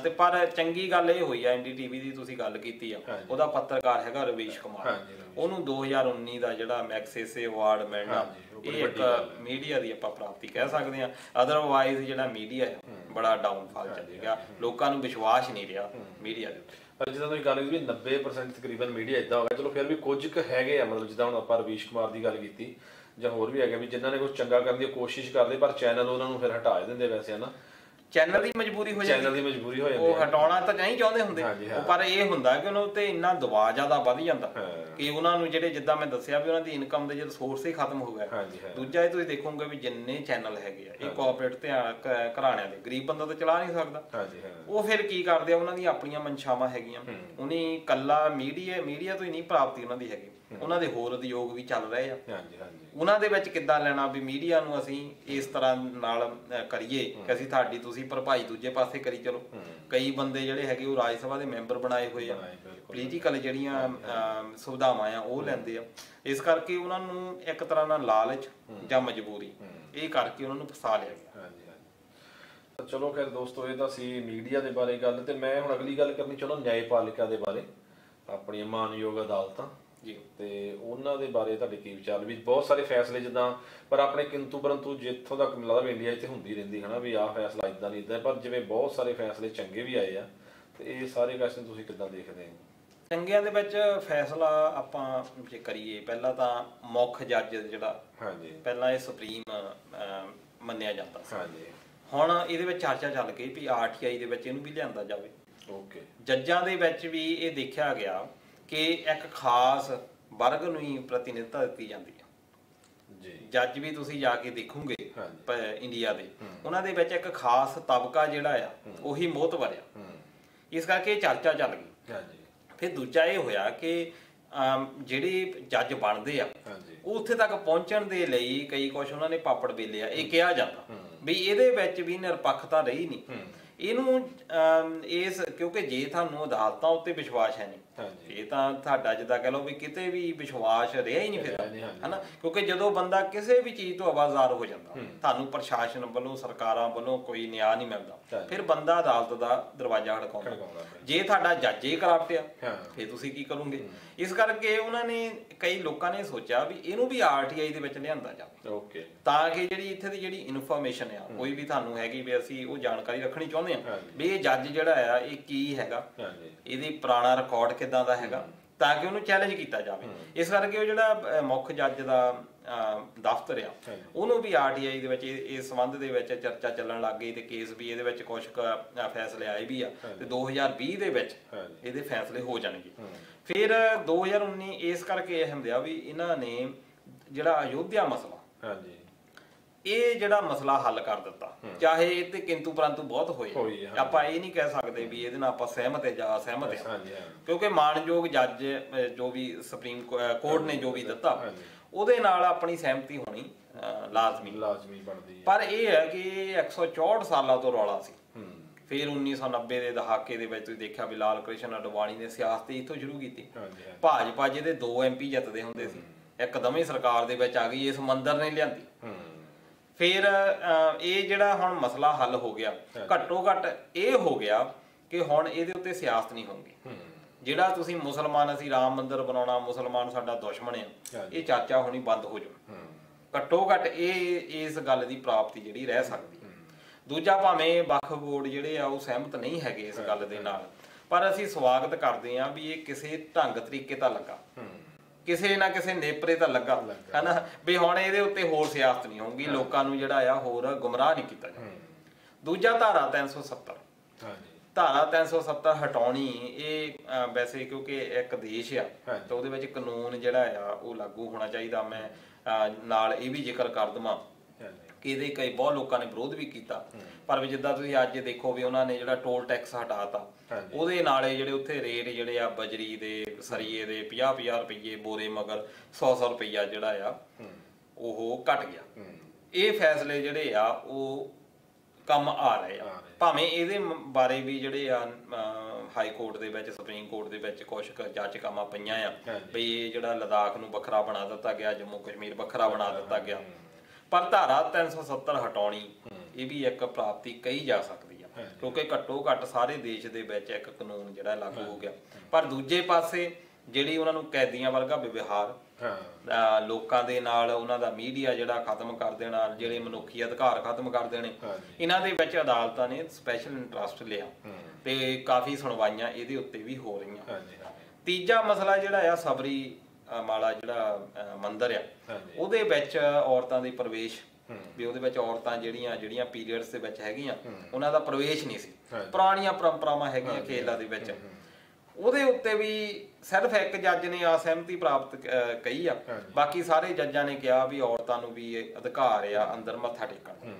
ਤੇ ਪਰ ਚੰਗੀ ਗੱਲ ਇਹ ਹੋਈ ਆ, NDTV ਦੀ ਤੁਸੀਂ ਗੱਲ ਕੀਤੀ ਆ, ਉਹਦਾ ਪੱਤਰਕਾਰ ਹੈਗਾ ਰਵੀਸ਼ ਕੁਮਾਰ, ਉਹਨੂੰ 2019 ਦਾ ਜਿਹੜਾ ਮੈਗਸੇਸੇ ਅਵਾਰਡ ਮਿਲਣਾ, ਇਹ ਇੱਕ ਮੀਡੀਆ ਦੀ ਆਪਾਂ ਪ੍ਰਾਪਤੀ ਕਹਿ ਸਕਦੇ ਹਾਂ। ਅਦਰਵਾਈਜ਼ ਜਿਹੜਾ ਮੀਡੀਆ ਆ ਬੜਾ ਡਾਊਨਫਾਲ ਚੱਲ ਗਿਆ, ਲੋਕਾਂ ਨੂੰ ਵਿਸ਼ਵਾਸ ਨਹੀਂ ਰਿਹਾ ਮੀਡੀਆ ਦੇ ਉੱਤੇ। ਪਰ ਜਿੱਦਾਂ ਤੁਸੀਂ ਗੱਲ ਕੀਤੀ 90% ਤਕਰੀਬਨ ਮੀਡੀਆ ਇਦਾਂ ਹੋ ਗਿਆ, ਚਲੋ ਫਿਰ ਵੀ ਕੁਝ ਕੁ ਹੈਗੇ ਆ, ਮਤਲਬ ਜਿੱਦਾਂ ਹੁਣ ਆਪਾਂ ਰਵੀਸ਼ ਕੁਮਾਰ ਦੀ ਗੱਲ ਕੀਤੀ ਜਾਂ ਹੋਰ ਵੀ ਹੈਗੇ ਵੀ ਜਿਨ੍ਹਾਂ ਨੇ ਕੁਝ ਚੰਗਾ ਕਰਨ ਦੀ ਕੋਸ਼ਿਸ਼ ਕਰਦੇ, ਪਰ ਚੈਨਲ ਉਹਨਾਂ ਨੂੰ ਫਿਰ ਹਟਾ ਦਿੰਦੇ ਵੈਸੇ, ਹਨਾ। ਚੈਨਲ ਦੀ ਮਜਬੂਰੀ ਹੋ ਜਾਂਦੀ, ਉਹ ਹਟਾਉਣਾ ਤਾਂ ਨਹੀਂ ਚਾਹੁੰਦੇ ਹੁੰਦੇ, ਪਰ ਇਹ ਹੁੰਦਾ ਕਿ ਉਹਨਾਂ ਉੱਤੇ ਇੰਨਾ ਦਬਾਅ ਜ਼ਿਆਦਾ ਵੱਧ ਜਾਂਦਾ ਕਿ ਉਹਨਾਂ ਨੂੰ ਜਿਹੜੇ, ਜਿੱਦਾਂ ਮੈਂ ਦੱਸਿਆ ਵੀ ਉਹਨਾਂ ਦੀ ਇਨਕਮ ਦੇ ਜਦੋਂ ਸੋਰਸ ਹੀ ਖਤਮ ਹੋ ਗਿਆ। ਦੂਜਾ ਇਹ ਤੁਸੀਂ ਦੇਖੋਗੇ ਵੀ ਜਿੰਨੇ ਚੈਨਲ ਹੈਗੇ ਆ ਇਹ ਕੋਆਪਰੇਟ ਤੇ ਘਰਾਣਿਆਂ ਦੇ, ਗਰੀਬ ਬੰਦਾ ਤਾਂ ਚਲਾ ਨਹੀਂ ਸਕਦਾ। ਉਹ ਫਿਰ ਕੀ ਕਰਦੇ ਆ, ਉਹਨਾਂ ਦੀਆਂ ਆਪਣੀਆਂ ਮਨਸ਼ਾਵਾਂ ਹੈਗੀਆਂ, ਉਹਨੇ ਕੱਲਾ ਮੀਡੀਆ ਤੋਂ ਹੀ ਨਹੀਂ ਪ੍ਰਾਪਤੀ ਉਹਨਾਂ ਦੀ ਹੈਗੀ, ਉਹਨਾਂ ਦੇ ਹੋਰ ਉਦਯੋਗ ਵੀ ਚੱਲ ਰਹੇ ਆ। ਉਹਨਾਂ ਦੇ ਵਿੱਚ ਕਿੱਦਾਂ ਲੈਣਾ ਵੀ ਮੀਡੀਆ ਨੂੰ ਅਸੀਂ ਇਸ ਤਰ੍ਹਾਂ ਨਾਲ ਕਰੀਏ ਕਿ ਅਸੀਂ ਤੁਸੀਂ ਭਰਪਾਈ ਦੂਜੇ ਪਾਸੇ ਕਰੀ ਚਲੋ। ਕਈ ਬੰਦੇ ਜਿਹੜੇ ਹੈਗੇ ਉਹ ਰਾਜ ਸਭਾ ਦੇ ਮੈਂਬਰ ਬਣਾਏ ਹੋਏ ਆ, ਪੋਲੀਟੀਕਲ ਜਿਹੜੀਆਂ ਸੁਵਿਧਾਵਾਂ ਆ ਉਹ ਲੈਂਦੇ ਆ, ਇਸ ਕਰਕੇ ਉਹਨਾਂ ਨੂੰ ਇੱਕ ਤਰ੍ਹਾਂ ਨਾਲ ਲਾਲਚ ਜਾਂ ਮਜਬੂਰੀ ਇਹ ਕਰਕੇ ਉਹਨਾਂ ਨੂੰ ਫਸਾ ਲਿਆ ਗਿਆ। ਚਲੋ ਖੈਰ ਦੋਸਤੋ, ਇਹ ਤਾਂ ਸੀ ਮੀਡੀਆ ਦੇ ਬਾਰੇ ਗੱਲ, ਤੇ ਮੈਂ ਹੁਣ ਅਗਲੀ ਗੱਲ ਕਰਨੀ ਚਾਹੁੰਦਾ ਨਿਆਂਪਾਲਿਕਾ ਦੇ ਬਾਰੇ, ਆਪਣੀਆਂ ਮਾਨਯੋਗ ਅਦਾਲਤਾਂ ਜੀ, ਤੇ ਉਹਨਾਂ ਦੇ ਬਾਰੇ ਤੁਹਾਡੇ ਕੀ ਵਿਚਾਰ? ਵੀ ਬਹੁਤ ਸਾਰੇ ਫੈਸਲੇ ਜਿੱਦਾਂ, ਪਰ ਆਪਣੇ ਕਿੰਤੂ ਪਰੰਤੂ ਜਿੱਥੋਂ ਤੱਕ ਮੈਨੂੰ ਲੱਗਦਾ ਇੰਡੀਆ 'ਚ ਹੁੰਦੀ ਰਹਿੰਦੀ ਹੈ ਨਾ, ਵੀ ਆਹ ਫੈਸਲਾ ਇੱਦਾਂ ਨਹੀਂ ਇੱਦਾਂ, ਪਰ ਜਿਵੇਂ ਬਹੁਤ ਸਾਰੇ ਫੈਸਲੇ ਚੰਗੇ ਵੀ ਆਏ ਆ, ਤੇ ਇਹ ਸਾਰੇ ਕੁਐਸਚਨ ਤੁਸੀਂ ਕਿੱਦਾਂ ਦੇਖਦੇ ਹੋ? ਚੰਗਿਆਂ ਦੇ ਵਿੱਚ ਫੈਸਲਾ ਆਪਾਂ ਜੇ ਕਰੀਏ, ਪਹਿਲਾਂ ਤਾਂ ਮੁੱਖ ਜੱਜ ਜਿਹੜਾ ਪਹਿਲਾਂ ਇਹ ਸੁਪਰੀਮ ਮੰਨਿਆ ਜਾਂਦਾ ਸੀ, ਹੁਣ ਇਹਦੇ ਵਿੱਚ ਚਰਚਾ ਚੱਲ ਗਈ ਵੀ RTI ਦੇ ਵਿੱਚ ਇਹਨੂੰ ਵੀ ਲਿਆਂਦਾ ਜਾਵੇ। ਜੱਜਾਂ ਦੇ ਵਿੱਚ ਵੀ ਇਹ ਦੇਖਿਆ ਗਿਆ ਕਿ ਇੱਕ ਖਾਸ ਵਰਗ ਨੂੰ ਹੀ ਪ੍ਰਤੀਨਿਧਤਾ ਦਿੱਤੀ ਜਾਂਦੀ ਹੈ। ਜੱਜ ਵੀ ਤੁਸੀਂ ਜਾ ਕੇ ਦੇਖੋਗੇ ਇੰਡੀਆ ਦੇ, ਉਹਨਾਂ ਦੇ ਵਿੱਚ ਇੱਕ ਖਾਸ ਤਬਕਾ ਜਿਹੜਾ ਆ ਉਹੀ ਮੋਹਤਵਰ ਆ, ਇਸ ਕਰਕੇ ਚਰਚਾ ਚੱਲ ਗਈ। ਫਿਰ ਦੂਜਾ ਇਹ ਹੋਇਆ ਕਿ ਜਿਹੜੇ ਜੱਜ ਬਣਦੇ ਆ ਉਹ ਉੱਥੇ ਤੱਕ ਪਹੁੰਚਣ ਦੇ ਲਈ ਕਈ ਕੁਛ ਉਹਨਾਂ ਨੇ ਪਾਪੜ ਵੇਲੇ ਆ, ਇਹ ਕਿਹਾ ਜਾਂਦਾ ਵੀ ਇਹਦੇ ਵਿੱਚ ਵੀ ਨਿਰਪੱਖਤਾ ਰਹੀ ਨਹੀਂ। ਇਹਨੂੰ ਕਿਉਂਕਿ ਜੇ ਤੁਹਾਨੂੰ ਅਦਾਲਤਾਂ ਉੱਤੇ ਵਿਸ਼ਵਾਸ ਹੈ ਨਹੀਂ, ਇਹ ਤਾਂ ਤੁਹਾਡਾ ਜਿੱਦਾਂ ਕਹਿ ਲਓ ਵੀ ਕਿਤੇ ਵੀ ਵਿਸ਼ਵਾਸ ਰਿਹਾ ਹੀ ਨਹੀਂ ਫਿਰ, ਹਨਾ। ਕਿਉਂਕਿ ਜਦੋਂ ਬੰਦਾ ਕਿਸੇ ਵੀ ਚੀਜ਼ ਤੋਂ ਆਵਾਜ਼ਾਰ ਹੋ ਜਾਂਦਾ, ਤੁਹਾਨੂੰ ਪ੍ਰਸ਼ਾਸਨ ਵੱਲੋਂ, ਸਰਕਾਰਾਂ ਵੱਲੋਂ ਕੋਈ ਨਿਆਂ ਨਹੀਂ ਮਿਲਦਾ, ਫਿਰ ਬੰਦਾ ਅਦਾਲਤ ਦਾ ਦਰਵਾਜ਼ਾ ਖੜਕਾਉਂਦਾ। ਜੇ ਤੁਹਾਡਾ ਜੱਜ ਹੀ ਕਰਪਟ ਆ ਫਿਰ ਤੁਸੀਂ ਕੀ ਕਰੋਗੇ? ਇਸ ਕਰਕੇ ਉਹਨਾਂ ਨੇ, ਕਈ ਲੋਕਾਂ ਨੇ ਸੋਚਿਆ ਵੀ ਇਹਨੂੰ ਵੀ RTI ਦੇ ਵਿੱਚ ਲਿਆਂਦਾ ਜਾਵੇ, ਤਾਂ ਕਿ ਜਿਹੜੀ ਇੱਥੇ ਦੀ ਜਿਹੜੀ ਇਨਫੋਰਮੇਸ਼ਨ ਆ ਕੋਈ ਵੀ ਤੁਹਾਨੂੰ ਹੈਗੀ ਵੀ ਅਸੀਂ ਉਹ ਜਾਣਕਾਰੀ ਰੱਖਣੀ ਚਾਹੁੰਦੇ ਆ ਵੀ ਇਹ ਜੱਜ ਜਿਹੜਾ ਆ ਇਹ ਕੀ ਹੈਗਾ, ਇਹਦੀ ਪੁਰਾਣਾ ਰਿਕਾਰਡ ਕਿੱਦਾਂ ਦਾ ਹੈਗਾ, ਤਾਂ ਕਿ ਉਹਨੂੰ ਚੈਲੰਜ ਕੀਤਾ ਜਾਵੇ। ਇਸ ਕਰਕੇ ਉਹ ਜਿਹੜਾ ਮੁੱਖ ਜੱਜ ਦਾ ਦਫ਼ਤਰ ਆ ਉਹਨੂੰ ਵੀ RTI ਦੇ ਵਿੱਚ ਇਸ ਸੰਬੰਧ ਦੇ ਵਿੱਚ ਚਰਚਾ ਚੱਲਣ ਲੱਗ ਗਈ, ਤੇ ਕੇਸ ਵੀ ਇਹਦੇ ਵਿੱਚ ਕੁਝ ਫੈਸਲੇ ਆਏ ਵੀ ਆ, ਤੇ 2020 ਦੇ ਵਿੱਚ ਇਹਦੇ ਫੈਸਲੇ ਹੋ ਜਾਣਗੇ। ਫਿਰ 2019 ਇਸ ਕਰਕੇ ਅਹਿਮ ਰਿਹਾ ਵੀ ਇਹਨਾਂ ਨੇ ਜਿਹੜਾ ਅਯੋਧਿਆ ਮਸਲਾ, ਇਹ ਜਿਹੜਾ ਮਸਲਾ ਹੱਲ ਕਰ ਦਿੱਤਾ, ਚਾਹੇ ਇਹ ਤੇ ਕਿੰਤੂ ਪਰੰਤੂ ਬਹੁਤ ਹੋਏ, ਆਪਾਂ ਇਹ ਨਹੀਂ ਕਹਿ ਸਕਦੇ ਵੀ ਇਹਦੇ ਨਾਲ ਆਪਾਂ ਸਹਿਮਤ ਹੈ ਜਾਂ ਅਸਹਿਮਤ ਹੈ, ਕਿਉਂਕਿ ਮਾਣਯੋਗ ਜੱਜ ਜੋ ਵੀ ਸੁਪਰੀਮ ਕੋਰਟ ਨੇ ਜੋ ਵੀ ਦਿੱਤਾ ਉਹਦੇ ਨਾਲ ਆਪਣੀ ਸਹਿਮਤੀ ਹੋਣੀ ਲਾਜ਼ਮੀ ਬਣਦੀ। ਪਰ ਇਹ ਹੈ ਕਿ 164 ਸਾਲਾਂ ਤੋਂ ਰੌਲਾ ਸੀ। ਫਿਰ 1990 ਦੇ ਦਹਾਕੇ ਦੇ ਵਿੱਚ ਤੁਸੀਂ ਦੇਖਿਆ ਵੀ ਲਾਲ ਕ੍ਰਿਸ਼ਨ ਅਡਵਾਣੀ ਨੇ ਸਿਆਸਤ ਇੱਥੋਂ ਸ਼ੁਰੂ ਕੀਤੀ। ਭਾਜਪਾ ਜਿਹਦੇ 2 MP ਜਿੱਤਦੇ ਹੁੰਦੇ ਸੀ, ਇੱਕਦਮ ਹੀ ਸਰਕਾਰ ਦੇ ਵਿੱਚ ਆ ਗਈ, ਇਸ ਮੰਦਰ ਨੇ ਲਿਆਂਦੀ। ਫਿਰ ਇਹ ਜਿਹੜਾ ਹੁਣ ਮਸਲਾ ਹੱਲ ਹੋ ਗਿਆ, ਘੱਟੋ ਘੱਟ ਇਹ ਹੋ ਗਿਆ ਕਿ ਹੁਣ ਇਹਦੇ ਉੱਤੇ ਸਿਆਸਤ ਨਹੀਂ ਹੋਊਗੀ। ਜਿਹੜਾ ਤੁਸੀਂ ਮੁਸਲਮਾਨ ਅਸੀਂ ਰਾਮ ਮੰਦਿਰ ਬਣਾਉਣਾ, ਮੁਸਲਮਾਨ ਸਾਡਾ ਦੁਸ਼ਮਣ ਆ, ਇਹ ਚਰਚਾ ਹੋਣੀ ਬੰਦ ਹੋ ਜਾਊ। ਘੱਟੋ ਘੱਟ ਇਸ ਗੱਲ ਦੀ ਪ੍ਰਾਪਤੀ ਜਿਹੜੀ ਰਹਿ ਸਕਦੀ। ਦੂਜਾ, ਭਾਵੇਂ ਵਕਫ ਬੋਰਡ ਜਿਹੜੇ ਆ ਉਹ ਸਹਿਮਤ ਨਹੀਂ ਹੈਗੇ ਇਸ ਗੱਲ ਦੇ ਨਾਲ, ਪਰ ਅਸੀਂ ਸਵਾਗਤ ਕਰਦੇ ਹਾਂ ਵੀ ਇਹ ਕਿਸੇ ਢੰਗ ਤਰੀਕੇ ਤਾਂ ਲੱਗਾ, ਕਿਸੇ ਨਾ ਕਿਸੇ ਨੇਪਰੇ ਤਾਂ ਲੱਗਾ, ਹਨਾ, ਵੀ ਹੁਣ ਇਹਦੇ ਉੱਤੇ ਹੋਰ ਸਿਆਸਤ ਨਹੀਂ ਹੋਊਗੀ, ਲੋਕਾਂ ਨੂੰ ਜਿਹੜਾ ਆ ਹੋਰ ਗੁੰਮਰਾਹ ਨਹੀਂ ਕੀਤਾ ਜਾਊਗਾ। ਦੂਜਾ, ਧਾਰਾ 370 ਹਟਾਉਣੀ, ਇਹ ਵੈਸੇ ਕਿਉਂਕਿ ਇੱਕ ਦੇਸ਼ ਆ ਤਾਂ ਉਹਦੇ ਵਿੱਚ ਕਾਨੂੰਨ ਜਿਹੜਾ ਆ ਉਹ ਲਾਗੂ ਹੋਣਾ ਚਾਹੀਦਾ। ਮੈਂ ਨਾਲ ਇਹ ਵੀ ਜ਼ਿਕਰ ਕਰ ਦੇਵਾਂ ਕਿ ਇਹਦੇ ਕਈ ਬਹੁਤ ਲੋਕਾਂ ਨੇ ਵਿਰੋਧ ਵੀ ਕੀਤਾ, ਪਰ ਵੀ ਜਿੱਦਾਂ ਤੁਸੀਂ ਅੱਜ ਦੇਖੋ ਵੀ ਉਹਨਾਂ ਨੇ ਜਿਹੜਾ ਟੋਲ ਟੈਕਸ ਹਟਾਤਾ, ਉਹਦੇ ਨਾਲ ਜਿਹੜੇ ਉੱਥੇ ਰੇਟ ਜਿਹੜੇ ਆ ਬਜਰੀ ਦੇ, ਸਰੀਏ ਦੇ 50-50 ਰੁਪਈਏ ਬੋਰੇ ਮਗਰ 100-100 ਰੁਪਈਆ ਜਿਹੜਾ ਆ ਉਹ ਘਟ ਗਿਆ। ਇਹ ਫੈਸਲੇ ਜਿਹੜੇ ਆ ਉਹ ਕੰਮ ਆ ਰਹੇ ਆ। ਭਾਵੇਂ ਇਹਦੇ ਬਾਰੇ ਵੀ ਜਿਹੜੇ ਆ ਹਾਈ ਕੋਰਟ ਦੇ ਵਿੱਚ, ਸੁਪਰੀਮ ਕੋਰਟ ਦੇ ਵਿੱਚ ਕੁਝ ਜਾਚਕਾਵਾਂ ਪਈਆਂ ਆ ਵੀ ਇਹ ਜਿਹੜਾ ਲਦਾਖ ਨੂੰ ਵੱਖਰਾ ਬਣਾ ਦਿੱਤਾ ਗਿਆ, ਜੰਮੂ ਕਸ਼ਮੀਰ ਵੱਖਰਾ ਬਣਾ ਦਿੱਤਾ ਗਿਆ, ਪਰ ਧਾਰਾ 370 ਹਟਾਉਣੀ ਇਹ ਵੀ ਇੱਕ ਪ੍ਰਾਪਤੀ ਕਹੀ ਜਾ ਸਕਦੀ ਆ, ਕਿਉਂਕਿ ਘੱਟੋ ਘੱਟ ਸਾਰੇ ਦੇਸ਼ ਦੇ ਵਿੱਚ ਇੱਕ ਕਾਨੂੰਨ ਜਿਹੜਾ ਲਾਗੂ ਹੋ ਗਿਆ। ਪਰ ਦੂਜੇ ਪਾਸੇ ਜਿਹੜੀ ਉਹਨਾਂ ਨੂੰ ਕੈਦੀਆਂ ਵਰਗਾ ਵਿਵਹਾਰ, ਲੋਕਾਂ ਦੇ ਨਾਲ ਉਹਨਾਂ ਦਾ ਮੀਡੀਆ ਜਿਹੜਾ ਖਤਮ ਕਰ ਦੇਣਾ, ਜਿਹੜੇ ਮਨੁੱਖੀ ਅਧਿਕਾਰ ਖਤਮ ਕਰ ਦੇਣੇ, ਇਹਨਾਂ ਦੇ ਵਿੱਚ ਅਦਾਲਤਾਂ ਨੇ ਸਪੈਸ਼ਲ ਇੰਟਰਸਟ ਲਿਆ ਤੇ ਕਾਫੀ ਸੁਣਵਾਈਆਂ ਇਹਦੇ ਉੱਤੇ ਵੀ ਹੋ ਰਹੀਆਂ। ਤੀਜਾ ਮਸਲਾ ਜਿਹੜਾ ਆ ਸਬਰੀ ਮਾਲਾ ਜਿਹੜਾ ਮੰਦਿਰ ਆ, ਉਹਦੇ ਵਿੱਚ ਔਰਤਾਂ ਦੇ ਪ੍ਰਵੇਸ਼ ਵੀ ਉਹਦੇ ਵਿੱਚ ਔਰਤਾਂ ਜਿਹੜੀਆਂ ਪੀਰੀਅਡਸ ਦੇ ਵਿੱਚ ਹੈਗੀਆਂ ਉਹਨਾਂ ਦਾ ਪ੍ਰਵੇਸ਼ ਨਹੀਂ ਸੀ, ਪੁਰਾਣੀਆਂ ਪਰੰਪਰਾਵਾਂ ਹੈਗੀਆਂ ਕੇਰਲਾ ਦੇ ਵਿੱਚ, ਉਹਦੇ ਉੱਤੇ ਵੀ ਸਿਰਫ ਇੱਕ ਜੱਜ ਨੇ ਅਸਹਿਮਤੀ ਪ੍ਰਾਪਤ ਕਹੀ ਆ, ਬਾਕੀ ਸਾਰੇ ਜੱਜਾਂ ਨੇ ਕਿਹਾ ਵੀ ਔਰਤਾਂ ਨੂੰ ਵੀ ਅਧਿਕਾਰ ਆ ਅੰਦਰ ਮੱਥਾ ਟੇਕਣ।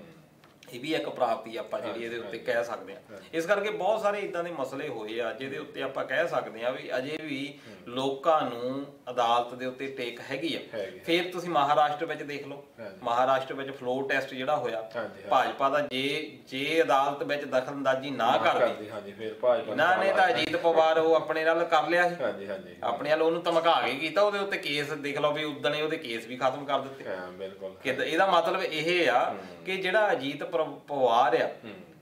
ਇਹ ਵੀ ਇੱਕ ਪ੍ਰਾਪਤੀ ਆਪਾਂ ਜਿਹੜੀ ਇਹਦੇ ਉੱਤੇ ਕਹਿ ਸਕਦੇ ਹਾਂ। ਇਸ ਕਰਕੇ ਬਹੁਤ ਸਾਰੇ ਇਦਾਂ ਦੇ ਮਸਲੇ ਹੋਏ ਆ ਜਿਹਦੇ ਉੱਤੇ ਆਪਾਂ ਕਹਿ ਸਕਦੇ ਹਾਂ ਵੀ ਅਜੇ ਵੀ ਲੋਕਾਂ ਨੂੰ ਅਦਾਲਤ ਦੇ ਉੱਤੇ ਟੇਕ ਹੈਗੀ ਆ। ਫਿਰ ਤੁਸੀਂ ਮਹਾਰਾਸ਼ਟਰ ਵਿੱਚ ਦੇਖ ਲਓ, ਮਹਾਰਾਸ਼ਟਰ ਵਿੱਚ ਫਲੋਰ ਟੈਸਟ ਜਿਹੜਾ ਹੋਇਆ, ਭਾਜਪਾ ਦਾ ਜੇ ਅਦਾਲਤ ਵਿੱਚ ਦਖਲਅੰਦਾਜ਼ੀ ਨਾ ਕਰਦੀ ਇਹਨਾਂ ਨੇ ਤਾਂ ਅਜੀਤ ਪਵਾਰ ਉਹ ਆਪਣੇ ਨਾਲ ਕਰ ਲਿਆ ਸੀ, ਆਪਣੇ ਨਾਲ ਉਹਨੂੰ ਧਮਕਾ ਕੇ ਕੀਤਾ, ਉਹਦੇ ਉੱਤੇ ਕੇਸ ਦੇਖ ਲਓ ਵੀ ਉਦਣੇ ਉਹਦੇ ਕੇਸ ਵੀ ਖਤਮ ਕਰ ਦਿੱਤੇ। ਇਹਦਾ ਮਤਲਬ ਇਹ ਆ ਕਿ ਜਿਹੜਾ ਅਜੀਤ ਪਵਾਰ ਆ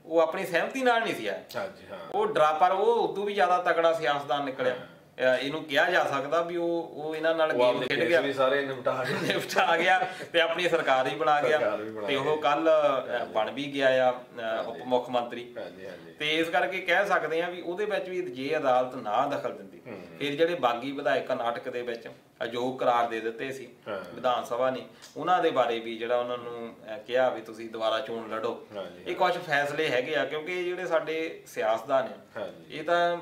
ਉਹ ਆਪਣੀ ਸਹਿਮਤੀ ਨਾਲ ਨਹੀਂ ਸੀ ਆਇਆ, ਉਹ ਡਰਾ, ਪਰ ਉਹ ਉਦੋਂ ਵੀ ਜ਼ਿਆਦਾ ਤਕੜਾ ਸਿਆਸਤਦਾਨ ਨਿਕਲਿਆ। ਇਹਨੂੰ ਕਿਹਾ ਜਾ ਸਕਦਾ ਵੀ ਉਹ ਇਹਨਾਂ ਨਾਲ ਗੇਮ ਖੇਡ ਗਿਆ, ਸਾਰੇ ਨਿਪਟਾ ਗਿਆ ਤੇ ਆਪਣੀ ਸਰਕਾਰ ਹੀ ਬਣਾ ਗਿਆ ਤੇ ਉਹ ਕੱਲ ਬਣ ਵੀ ਗਿਆ ਆ ਉਪ ਮੁੱਖ ਮੰਤਰੀ। ਤੇ ਇਸ ਕਰਕੇ ਕਹਿ ਸਕਦੇ ਆ ਵੀ ਉਹਦੇ ਵਿੱਚ ਵੀ ਜੇ ਅਦਾਲਤ ਨਾ ਦਖਲ ਦਿੰਦੀ, ਫਿਰ ਜਿਹੜੇ ਬਾਗੀ ਵਿਧਾਇਕ ਕਰਨਾਟਕ ਦੇ ਵਿੱਚ ਅਯੋਗ ਕਰਾਰ ਦੇ ਦਿੱਤੇ ਸੀ ਵਿਧਾਨ ਸਭਾ ਨੇ, ਉਹਨਾਂ ਦੇ ਬਾਰੇ ਵੀ ਜਿਹੜਾ ਉਹਨਾਂ ਨੂੰ ਕਿਹਾ ਵੀ ਤੁਸੀਂ ਦੁਬਾਰਾ ਚੋਣ ਲੜੋ, ਇਹ ਕੁਝ ਫੈਸਲੇ ਹੈਗੇ ਆ। ਕਿਉਂਕਿ ਜਿਹੜੇ ਸਾਡੇ ਸਿਆਸਤਦਾਨ ਆ ਇਹ ਤਾਂ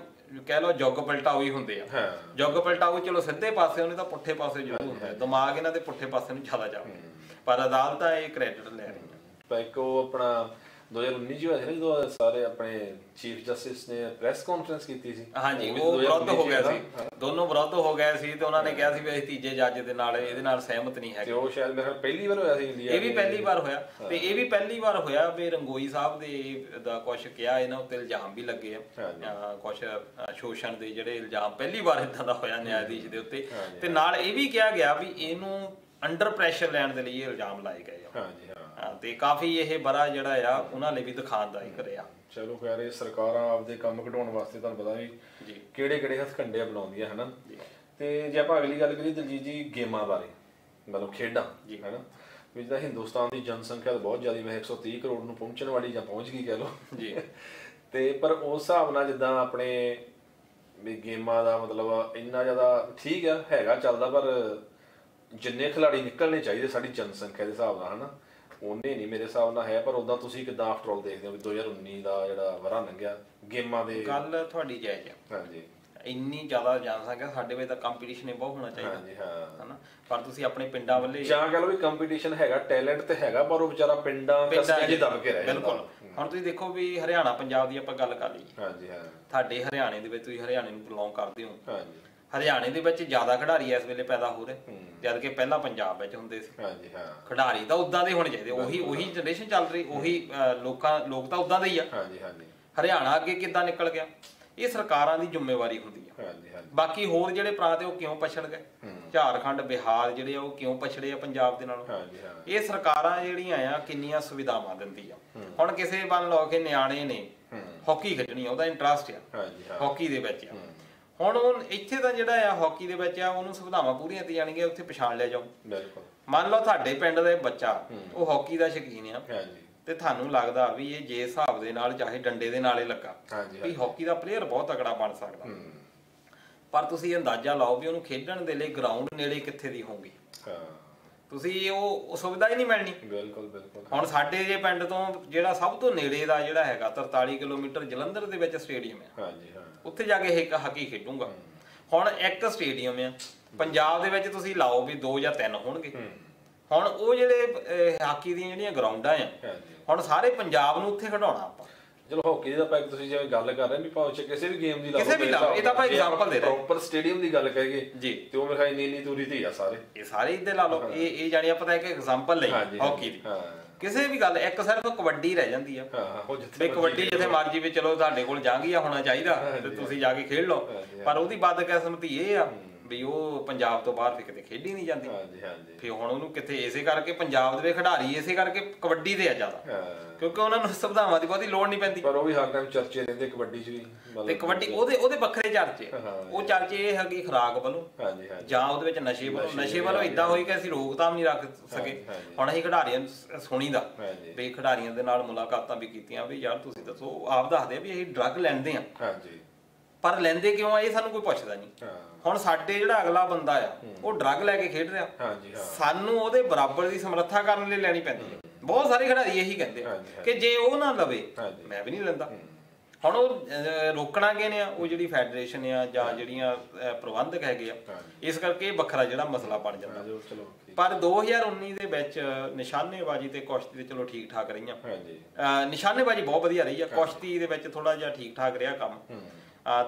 ਕਹਿ ਲਓ ਜੁੱਗ ਪਲਟਾਊ ਹੀ ਹੁੰਦੇ ਆ। ਜੁੱਗ ਪਲਟਾਊ ਚਲੋ ਸਿੱਧੇ ਪਾਸੇ ਉਹਨੇ ਤਾਂ ਪੁੱਠੇ ਪਾਸੇ ਜ਼ਰੂਰ ਹੁੰਦਾ, ਦਿਮਾਗ ਇਹਨਾਂ ਦੇ ਪੁੱਠੇ ਪਾਸੇ ਨੂੰ ਜ਼ਿਆਦਾ ਜਾਂਦਾ, ਪਰ ਅਦਾਲਤਾਂ ਇਹ ਕ੍ਰੈਡਿਟ ਲੈ ਰਹੀਆਂ। ਇੱਕ ਉਹ ਆਪਣਾ 2019 ਚ ਹੋਇਆ ਸੀ ਜਦੋਂ ਸਾਰੇ ਆਪਣੇ ਚੀਫ ਜਸਟਿਸ ਨੇ ਪ੍ਰੈਸ ਕਾਨਫਰੰਸ ਕੀਤੀ ਸੀ। ਹਾਂਜੀ, ਉਹ ਵਿਰੋਧ ਹੋ ਗਿਆ ਸੀ, ਦੋਨੋਂ ਵਿਰੋਧ ਹੋ ਗਏ ਸੀ ਤੇ ਉਹਨਾਂ ਨੇ ਕਿਹਾ ਸੀ ਵੀ ਅਸੀਂ ਤੀਜੇ ਜੱਜ ਦੇ ਨਾਲ ਇਹਦੇ ਨਾਲ ਸਹਿਮਤ ਨਹੀਂ ਹੈਗੇ। ਉਹ ਸ਼ਾਇਦ ਮੇਰੇ ਖਿਆਲ ਪਹਿਲੀ ਵਾਰ ਹੋਇਆ ਸੀ ਇੰਡੀਆ, ਇਹ ਵੀ ਪਹਿਲੀ ਵਾਰ ਹੋਇਆ ਤੇ ਇਹ ਵੀ ਪਹਿਲੀ ਵਾਰ ਹੋਇਆ ਵੀ ਰੰਗੋਈ ਸਾਹਿਬ ਦੇ ਦਾ ਕੁਛ ਕਿਹਾ, ਇਹਨਾਂ ਉੱਤੇ ਇਲਜ਼ਾਮ ਵੀ ਲੱਗੇ ਆ ਕੁਛ ਸ਼ੋਸ਼ਣ ਦੇ ਜਿਹੜੇ ਇਲਜ਼ਾਮ, ਪਹਿਲੀ ਵਾਰ ਇਦਾਂ ਦਾ ਹੋਇਆ ਨਿਆਇਧੀਸ਼ ਦੇ ਉੱਤੇ। ਤੇ ਨਾਲ ਇਹ ਵੀ ਕਿਹਾ ਗਿਆ ਵੀ ਇਹਨੂੰ ਅੰਡਰ ਪ੍ਰੈਸ਼ਰ ਲੈਣ ਦੇ ਲਈ ਇਹ ਇਲਜ਼ਾਮ ਲਾਏ ਗਏ ਆ ਤੇ ਕਾਫੀ ਇਹ ਬੜਾ ਜਿਹੜਾ ਆ ਉਹਨਾਂ ਲਈ ਵੀ ਦਿਖਾਣਦਾਇਕ ਰਿਹਾ। ਚਲੋ ਖੈਰ, ਇਹ ਸਰਕਾਰਾਂ ਆਪਦੇ ਕੰਮ ਘਟਾਉਣ ਵਾਸਤੇ ਤੁਹਾਨੂੰ ਪਤਾ ਵੀ ਕਿਹੜੇ ਹੱਥਕੰਡੇ ਬਣਾਉਂਦੀਆਂ ਹਨਾ। ਤੇ ਜੇ ਆਪਾਂ ਅਗਲੀ ਗੱਲ ਕਰੀਏ ਦਲਜੀਤ ਜੀ ਗੇਮਾਂ ਬਾਰੇ, ਮਤਲਬ ਖੇਡਾਂ ਹਨਾ, ਵੀ ਜਿੱਦਾਂ ਹਿੰਦੁਸਤਾਨ ਦੀ ਜਨਸੰਖਿਆ ਤਾਂ ਬਹੁਤ ਜ਼ਿਆਦਾ, 130 ਕਰੋੜ ਨੂੰ ਪਹੁੰਚਣ ਵਾਲੀ ਜਾਂ ਪਹੁੰਚ ਗਈ ਕਹਿ ਲਓ ਜੀ, ਤੇ ਪਰ ਉਸ ਹਿਸਾਬ ਨਾਲ ਜਿੱਦਾਂ ਆਪਣੇ ਵੀ ਗੇਮਾਂ ਦਾ ਮਤਲਬ ਇੰਨਾ ਜ਼ਿਆਦਾ ਠੀਕ ਆ ਹੈਗਾ ਚੱਲਦਾ, ਪਰ ਜਿੰਨੇ ਖਿਡਾਰੀ ਨਿਕਲਣੇ ਚਾਹੀਦੇ ਸਾਡੀ ਜਨਸੰਖਿਆ ਦੇ ਹਿਸਾਬ ਨਾਲ ਹਨਾ ਉਹਨੇ ਨਹੀਂ ਮੇਰੇ ਹਿਸਾਬ ਨਾਲ ਹੈ। ਪਰ ਉਦਾਂ ਤੁਸੀਂ ਕਿੱਦਾਂ ਆਫਟਰ ਆਲ ਦੇਖਦੇ ਹੋ ਵੀ 2019 ਦਾ ਜਿਹੜਾ ਵਰ੍ਹਾ ਲੰਘਿਆ ਗੇਮਾਂ ਦੇ? ਗੱਲ ਤੁਹਾਡੀ ਜਾਇਜ਼ ਆ। ਹਾਂਜੀ, ਇੰਨੀ ਜ਼ਿਆਦਾ ਜਨਸੰਖਿਆ, ਸਾਡੇ ਵਿੱਚ ਤਾਂ ਕੰਪੀਟੀਸ਼ਨ ਹੀ ਬਹੁਤ ਹੋਣਾ ਚਾਹੀਦਾ। ਹਾਂਜੀ ਹਾਂ, ਹਨਾ, ਪਰ ਤੁਸੀਂ ਆਪਣੇ ਪਿੰਡਾਂ ਵੱਲੇ ਜਾਂ ਕਹ ਲਓ ਵੀ ਕੰਪੀਟੀਸ਼ਨ ਹੈਗਾ, ਟੈਲੈਂਟ ਤੇ ਹੈਗਾ, ਪਰ ਉਹ ਵਿਚਾਰਾ ਪਿੰਡਾਂ ਕਸਬਿਆਂ 'ਚ ਦਬ ਕੇ ਰਹਿ ਜਾਂਦਾ। ਬਿਲਕੁਲ, ਹੁਣ ਤੁਸੀਂ ਦੇਖੋ ਵੀ ਹਰਿਆਣਾ ਪੰਜਾਬ ਦੀ ਆਪਾਂ ਗੱਲ ਕਰ ਲਈਏ। ਹਾਂਜੀ ਹਾਂ, ਤੁਹਾਡੇ ਹਰਿਆਣੇ ਦੇ ਵਿੱਚ, ਤੁਸੀਂ ਹਰਿਆਣੇ ਨੂੰ ਬਿਲੋਂਗ ਕਰਦੇ ਹੋ, ਹਾਂਜੀ, ਹਰਿਆਣੇ ਦੇ ਵਿੱਚ ਜ਼ਿਆਦਾ ਖਿਡਾਰੀ ਇਸ ਵੇਲੇ ਪੈਦਾ ਹੋ ਰਹੇ, ਜਦ ਕਿ ਪਹਿਲਾਂ ਪੰਜਾਬ ਵਿੱਚ ਹੁੰਦੇ ਸੀ। ਹਾਂਜੀ ਹਾਂ, ਖਿਡਾਰੀ ਤਾਂ ਉਦਾਂ ਦੇ ਹੋਣੇ ਚਾਹੀਦੇ, ਉਹੀ ਜਨਰੇਸ਼ਨ ਚੱਲ ਰਹੀ, ਉਹੀ ਲੋਕ ਤਾਂ ਉਦਾਂ ਦੇ ਹੀ ਆ। ਹਾਂਜੀ ਹਾਂਜੀ, ਹਰਿਆਣਾ ਅੱਗੇ ਕਿੱਦਾਂ ਨਿਕਲ ਗਿਆ, ਇਹ ਸਰਕਾਰਾਂ ਦੀ ਜ਼ਿੰਮੇਵਾਰੀ ਹੁੰਦੀ ਆ। ਹਾਂਜੀ ਹਾਂਜੀ, ਬਾਕੀ ਹੋਰ ਜਿਹੜੇ ਪ੍ਰਾਂਤ ਉਹ ਕਿਉਂ ਪਛੜ ਗਏ, ਝਾਰਖੰਡ ਬਿਹਾਰ ਜਿਹੜੇ ਉਹ ਕਿਉਂ ਪਛੜੇ ਆ ਪੰਜਾਬ ਦੇ ਨਾਲੋਂ? ਹਾਂਜੀ ਹਾਂ, ਇਹ ਸਰਕਾਰਾਂ ਜਿਹੜੀਆਂ ਆ ਕਿੰਨੀਆਂ ਸੁਵਿਧਾਵਾਂ ਦਿੰਦੀ ਆ। ਹੁਣ ਕਿਸੇ ਬੰਨ ਲਓ ਕਿ ਨਿਆਣੇ ਨੇ ਹਾਕੀ ਖੇਡਣੀ ਆ, ਉਹਦਾ ਇੰਟਰਸਟ ਆ ਹਾਕੀ ਦੇ ਵਿੱਚ ਆ, ਹੁਣ ਉਹ ਇੱਥੇ ਤਾਂ ਜਿਹੜਾ ਆ ਹਾਕੀ ਦੇ ਵਿੱਚ ਆ ਉਹਨੂੰ ਸੁਵਿਧਾਵਾਂ ਪੂਰੀਆਂ ਦਿੱਤੀਆਂ ਜਾਣਗੀਆਂ, ਉੱਥੇ ਪਛਾਣ ਲਿਆ ਜਾਓ। ਬਿਲਕੁਲ, ਮੰਨ ਲਓ ਤੁਹਾਡੇ ਪਿੰਡ ਦੇ ਬੱਚਾ ਉਹ ਹਾਕੀ ਦਾ ਸ਼ੌਕੀਨ ਆ ਤੇ ਤੁਹਾਨੂੰ ਲੱਗਦਾ ਵੀ ਇਹ ਜੇ ਹਿਸਾਬ ਦੇ ਨਾਲ ਚਾਹੇ ਡੰਡੇ ਦੇ ਨਾਲੇ ਲੱਗਾ ਵੀ ਹਾਕੀ ਦਾ ਪਲੇਅਰ ਬਹੁਤ ਤਕੜਾ ਬਣ ਸਕਦਾ, ਪਰ ਤੁਸੀਂ ਅੰਦਾਜ਼ਾ ਲਾਓ ਵੀ ਉਹਨੂੰ ਖੇਡਣ ਦੇ ਲਈ ਗਰਾਊਂਡ ਨੇੜੇ ਕਿੱਥੇ ਦੀ ਹੋਊਗੀ, ਤੁਸੀਂ ਉਹ ਸੁਵਿਧਾ ਹੀ ਨਹੀਂ ਮਿਲਣੀ। ਬਿਲਕੁਲ ਬਿਲਕੁਲ, ਹੁਣ ਸਾਡੇ ਜੇ ਪਿੰਡ ਤੋਂ ਜਿਹੜਾ ਸਭ ਤੋਂ ਨੇੜੇ ਦਾ ਜਿਹੜਾ ਹੈਗਾ 43 ਕਿਲੋਮੀਟਰ ਜਲੰਧਰ ਦੇ ਵਿੱਚ ਸਟੇਡੀਅਮ ਹੈ। ਹਾਂਜੀ ਹਾਂ, ਉੱਥੇ ਜਾ ਕੇ ਹਾਕੀ ਖੇਡੂੰਗਾ। ਹੁਣ ਇੱਕ ਸਟੇਡੀਅਮ ਆ ਪੰਜਾਬ ਦੇ ਵਿੱਚ, ਤੁਸੀਂ ਲਾਓ ਵੀ 2 ਜਾਂ 3 ਹੋਣਗੇ। ਹੁਣ ਉਹ ਜਿਹੜੇ ਹਾਕੀ ਦੀਆਂ ਜਿਹੜੀਆਂ ਗਰਾਊਂਡਾਂ ਆ, ਹੁਣ ਸਾਰੇ ਪੰਜਾਬ ਨੂੰ ਉੱਥੇ ਖਿਡਾਉਣਾ ਆਪਾਂ। ਚਲੋ ਹਾਕੀ ਦਾ ਆਪਾਂ ਤੁਸੀਂ ਜਿਵੇਂ ਗੱਲ ਕਰ ਰਹੇ ਵੀ ਭਾਵੇਂ ਕਿਸੇ ਵੀ ਗੇਮ ਦੀ ਕਿਸੇ ਵੀ ਇਹ ਤਾਂ ਆਪਾਂ ਐਗਜ਼ਾਮਪਲ ਦੇ ਰਹੇ, ਪ੍ਰੋਪਰ ਸਟੇਡੀਅਮ ਦੀ ਗੱਲ ਕਰੀਏ ਜੀ, ਤੇ ਉਹ ਮੇਰੇ ਖਿਆਲ ਇੰਨੀ ਦੂਰੀ ਤੇ ਆ ਸਾਰੇ, ਇਹ ਸਾਰੇ ਇੱਥੇ ਲਾ ਲਓ। ਇਹ ਜਾਨੀ ਆਪਾਂ ਤਾਂ ਇੱਕ ਐਗਜ਼ਾਮਪਲ ਲਈ ਹਾਕੀ ਦੀ, ਕਿਸੇ ਵੀ ਗੱਲ ਇੱਕ ਸਿਰਫ ਕਬੱਡੀ ਰਹਿ ਜਾਂਦੀ ਆ ਵੀ ਕਬੱਡੀ ਜਿੱਥੇ ਮਰਜੀ ਵੀ ਚਲੋ ਤੁਹਾਡੇ ਕੋਲ ਜਾਂਗੀਆ ਹੋਣਾ ਚਾਹੀਦਾ ਤੇ ਤੁਸੀਂ ਜਾ ਕੇ ਖੇਡ ਲਓ, ਪਰ ਉਹਦੀ ਬਦਕਿਸਮਤੀ ਇਹ ਆ ਵੀ ਉਹ ਪੰਜਾਬ ਤੋਂ ਬਾਹਰ ਕਿਤੇ ਖੇਡੀ ਨਹੀਂ ਜਾਂਦੀ। ਫਿਰ ਹੁਣ ਉਹਨੂੰ ਕਿਤੇ ਇਸੇ ਕਰਕੇ ਪੰਜਾਬ ਦੇ ਖਿਡਾਰੀ ਇਸੇ ਕਰਕੇ ਕਬੱਡੀ ਦੇ ਆ ਜ਼ਿਆਦਾ, ਕਿਉਂਕਿ ਉਹਨਾਂ ਨੂੰ ਸੁਵਿਧਾਵਾਂ ਦੀ ਬਹੁਤੀ ਲੋੜ ਨਹੀਂ ਪੈਂਦੀ। ਪਰ ਉਹ ਵੀ ਹਰ ਟਾਈਮ ਚਰਚੇ ਰਹਿੰਦੇ ਕਬੱਡੀ 'ਚ ਵੀ, ਤੇ ਕਬੱਡੀ ਉਹਦੇ ਵੱਖਰੇ ਚਰਚੇ, ਉਹ ਚਰਚੇ ਇਹ ਹੈਗੀ ਖੁਰਾਕ ਵੱਲੋਂ ਜਾਂ ਉਹਦੇ ਵਿੱਚ ਨਸ਼ੇ ਵੱਲੋਂ। ਨਸ਼ੇ ਵੱਲੋਂ ਇਦਾਂ ਹੋਈ ਕਿ ਅਸੀਂ ਰੋਕਥਾਮ ਨਹੀਂ ਰੱਖ ਸਕੇ। ਹੁਣ ਅਸੀਂ ਖਿਡਾਰੀਆਂ ਨੂੰ ਸੁਣੀਦਾ ਵੀ ਖਿਡਾਰੀਆਂ ਦੇ ਨਾਲ ਮੁਲਾਕਾਤਾਂ ਵੀ ਕੀਤੀਆਂ ਵੀ ਯਾਰ ਤੁਸੀਂ ਦੱਸੋ, ਆਪ ਦੱਸਦੇ ਆ ਵੀ ਅਸੀਂ ਡਰੱਗ ਲੈਂਦੇ ਆ, ਪਰ ਲੈਂਦੇ ਕਿਉਂ ਆ ਇਹ ਸਾਨੂੰ ਕੋਈ ਪੁੱਛਦਾ ਨਹੀਂ। ਹੁਣ ਸਾਡੇ ਜਿਹੜਾ ਅਗਲਾ ਬੰਦਾ ਆ ਉਹ ਡਰੱਗ ਲੈ ਕੇ ਖੇਡ ਰਿਹਾ, ਸਾਨੂੰ ਉਹਦੇ ਬਰਾਬਰ ਦੀ ਸਮਰੱਥਾ ਕਰਨ ਲਈ ਲੈਣੀ ਪੈਂਦੀ ਹੈ। ਬਹੁਤ ਸਾਰੇ ਖਿਡਾਰੀ ਇਹੀ ਕਹਿੰਦੇ ਕਿ ਜੇ ਉਹ ਨਾ ਲਵੇ ਮੈਂ ਵੀ ਨਹੀਂ ਲੈਂਦਾ। ਹੁਣ ਉਹ ਰੋਕਣਾ ਕਿਹਨੇ ਆ? ਉਹ ਜਿਹੜੀ ਫੈਡਰੇਸ਼ਨ ਆ ਜਾਂ ਜਿਹੜੀਆਂ ਪ੍ਰਬੰਧਕ ਹੈਗੇ ਆ, ਇਸ ਕਰਕੇ ਵੱਖਰਾ ਜਿਹੜਾ ਮਸਲਾ ਬਣ ਜਾਂਦਾ। ਪਰ 2019 ਦੇ ਵਿੱਚ ਨਿਸ਼ਾਨੇਬਾਜ਼ੀ ਤੇ ਕੁਸ਼ਤੀ ਤੇ ਚਲੋ ਠੀਕ ਠਾਕ ਰਹੀਆਂ। ਨਿਸ਼ਾਨੇਬਾਜ਼ੀ ਬਹੁਤ ਵਧੀਆ ਰਹੀ ਆ, ਕੁਸ਼ਤੀ ਦੇ ਵਿੱਚ ਥੋੜਾ ਜਿਹਾ ਠੀਕ ਠਾਕ ਰਿਹਾ ਕੰਮ।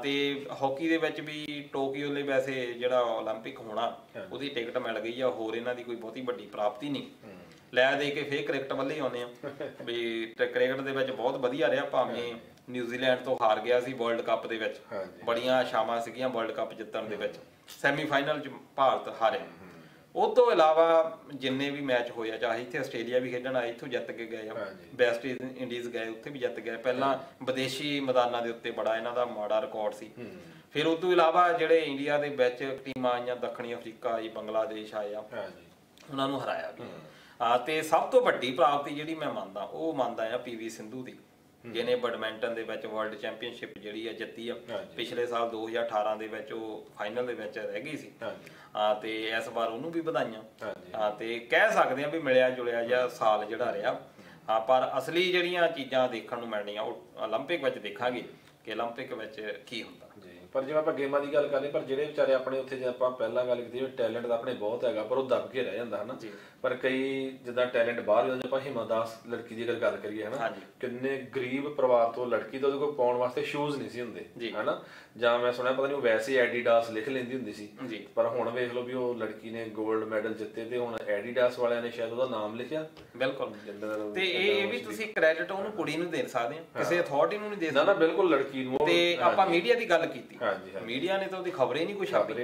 ਤੇ ਹਾਕੀ ਦੇ ਵਿੱਚ ਵੀ ਟੋਕੀਓ ਲਈ ਵੈਸੇ ਜਿਹੜਾ ਓਲੰਪਿਕ ਹੋਣਾ ਉਹਦੀ ਟਿਕਟ ਮਿਲ ਗਈ ਆ, ਹੋਰ ਇਹਨਾਂ ਦੀ ਕੋਈ ਬਹੁਤੀ ਵੱਡੀ ਪ੍ਰਾਪਤੀ ਨਹੀਂ। ਲੈ ਦੇ ਕੇ ਫੇਰ ਕ੍ਰਿਕਟ ਵੱਲ ਹੀ ਆਉਂਦੇ ਆ ਵੀ ਕ੍ਰਿਕਟ ਦੇ ਵਿੱਚ ਬਹੁਤ ਵਧੀਆ ਰਿਹਾ, ਭਾਵੇਂ ਨਿਊਜ਼ੀਲੈਂਡ ਤੋਂ ਹਾਰ ਗਿਆ ਸੀ ਵਰਲਡ ਕੱਪ ਦੇ ਵਿੱਚ। ਬੜੀਆਂ ਆਸ਼ਾਵਾਂ ਸੀਗੀਆਂ ਵਰਲਡ ਕੱਪ ਜਿੱਤਣ ਦੇ ਵਿੱਚ, ਸੈਮੀਫਾਈਨਲ 'ਚ ਭਾਰਤ ਹਾਰਿਆ। ਉਹ ਤੋਂ ਇਲਾਵਾ ਜਿੰਨੇ ਵੀ ਮੈਚ ਹੋਏ ਆ, ਚਾਹੇ ਇੱਥੇ ਆਸਟ੍ਰੇਲੀਆ ਵੀ ਖੇਡਣ ਆਏ ਇੱਥੋਂ ਜਿੱਤ ਕੇ ਗਏ ਆ, ਵੈਸਟ ਇੰਡੀਜ਼ ਗਏ ਉੱਥੇ ਵੀ ਜਿੱਤ ਗਏ। ਪਹਿਲਾਂ ਵਿਦੇਸ਼ੀ ਮੈਦਾਨਾਂ ਦੇ ਉੱਤੇ ਬੜਾ ਇਹਨਾਂ ਦਾ ਮਾੜਾ ਰਿਕਾਰਡ ਸੀ। ਫਿਰ ਉਹ ਤੋਂ ਇਲਾਵਾ ਜਿਹੜੇ ਇੰਡੀਆ ਦੇ ਵਿੱਚ ਟੀਮਾਂ ਆਈਆਂ, ਦੱਖਣੀ ਅਫਰੀਕਾ ਆਈ, ਬੰਗਲਾਦੇਸ਼ ਆਇਆ, ਉਹਨਾਂ ਨੂੰ ਹਰਾਇਆ ਵੀ। ਤੇ ਸਭ ਤੋਂ ਵੱਡੀ ਪ੍ਰਾਪਤੀ ਜਿਹੜੀ ਮੈਂ ਮੰਨਦਾ, ਉਹ ਮੰਨਦਾ ਆ PV ਸਿੰਧੂ ਦੀ, ਜਿਹਨੇ ਬੈਡਮਿੰਟਨ ਦੇ ਵਿੱਚ ਵਰਲਡ ਚੈਂਪੀਅਨਸ਼ਿਪ ਜਿਹੜੀ ਆ ਜਿੱਤੀ ਆ। ਪਿਛਲੇ ਸਾਲ 2018 ਦੇ ਵਿੱਚ ਉਹ ਫਾਈਨਲ ਦੇ ਵਿੱਚ ਰਹਿ ਗਈ ਸੀ, ਤੇ ਇਸ ਵਾਰ ਉਹਨੂੰ ਵੀ ਵਧਾਈਆਂ। ਤੇ ਕਹਿ ਸਕਦੇ ਆ ਵੀ ਮਿਲਿਆ ਜੁਲਿਆ ਜਿਹਾ ਸਾਲ ਜਿਹੜਾ ਰਿਹਾ। ਪਰ ਅਸਲੀ ਜਿਹੜੀਆਂ ਚੀਜ਼ਾਂ ਦੇਖਣ ਨੂੰ ਮਿਲਣੀਆਂ ਉਹ ਓਲੰਪਿਕ ਵਿੱਚ ਦੇਖਾਂਗੇ ਕਿ ਓਲੰਪਿਕ ਵਿੱਚ ਕੀ ਹੁੰਦਾ। ਪਰ ਜਿਵੇਂ ਆਪਾਂ ਗੇਮਾਂ ਦੀ ਗੱਲ ਕਰਦੇ, ਪਰ ਜਿਹੜੇ ਵਿਚਾਰੇ ਆਪਣੇ ਉੱਥੇ ਜੇ ਆਪਾਂ ਪਹਿਲਾਂ ਗੱਲ ਕੀਤੀ ਟੈਲੈਂਟ ਤਾਂ ਆਪਣੇ ਬਹੁਤ ਹੈਗਾ, ਪਰ ਉਹ ਦਬ ਕੇ ਰਹਿ ਜਾਂਦਾ ਹਨਾ। ਪਰ ਕਈ ਜਿੱਦਾਂ ਟੈਲੈਂਟ ਬਾਹਰ ਜਾਂਦਾ, ਆਪਾਂ ਹਿਮਾ ਦਾਸ ਲੜਕੀ ਦੀ ਗੱਲ ਕਰੀਏ ਹਨਾ, ਕਿੰਨੇ ਗਰੀਬ ਪਰਿਵਾਰ ਤੋਂ ਲੜਕੀ ਤੋਂ ਉਹਦੇ ਕੋਲ ਪਾਉਣ ਵਾਸਤੇ ਸ਼ੂਜ਼ ਨਹੀਂ ਸੀ ਹੁੰਦੇ ਹਨਾ, ਜਾਂ ਮੈਂ ਸੁਣਿਆ ਪਤਾ ਨਹੀਂ ਉਹ ਵੈਸੇ ਐਡੀਡਾਸ ਲਿਖ ਲੈਂਦੀ ਹੁੰਦੀ ਸੀ। ਪਰ ਹੁਣ ਵੇਖ ਲਓ ਵੀ ਉਹ ਲੜਕੀ ਨੇ ਗੋਲਡ ਮੈਡਲ ਜਿੱਤੇ ਤੇ ਹੁਣ ਐਡੀਡਾਸ ਵਾਲਿਆਂ ਨੇ ਸ਼ਾਇਦ ਉਹਦਾ ਨਾਮ ਲਿਖਿਆ। ਬਿਲਕੁਲ, ਤੇ ਇਹ ਵੀ ਤੁਸੀਂ ਕ੍ਰੈਡਿਟ ਉਹਨੂੰ ਕੁੜੀ ਨੂੰ ਦੇ ਸਕਦੇ ਆ, ਕਿਸੇ ਅਥਾਰਟੀ ਨੂੰ ਨਹੀਂ ਦੇ ਸਕਦੇ। ਨਾ ਬਿਲਕੁਲ ਲੜਕੀ ਨੂੰ। ਤੇ ਆਪਾਂ ਮੀਡੀਆ ਦੀ ਗੱਲ ਕੀਤੀ, ਮੀਡੀਆ ਨੇ ਤਾਂ ਉਹਦੀ ਖਬਰ ਹੀ ਨਹੀਂ ਕੋਈ ਛਾਪੀ,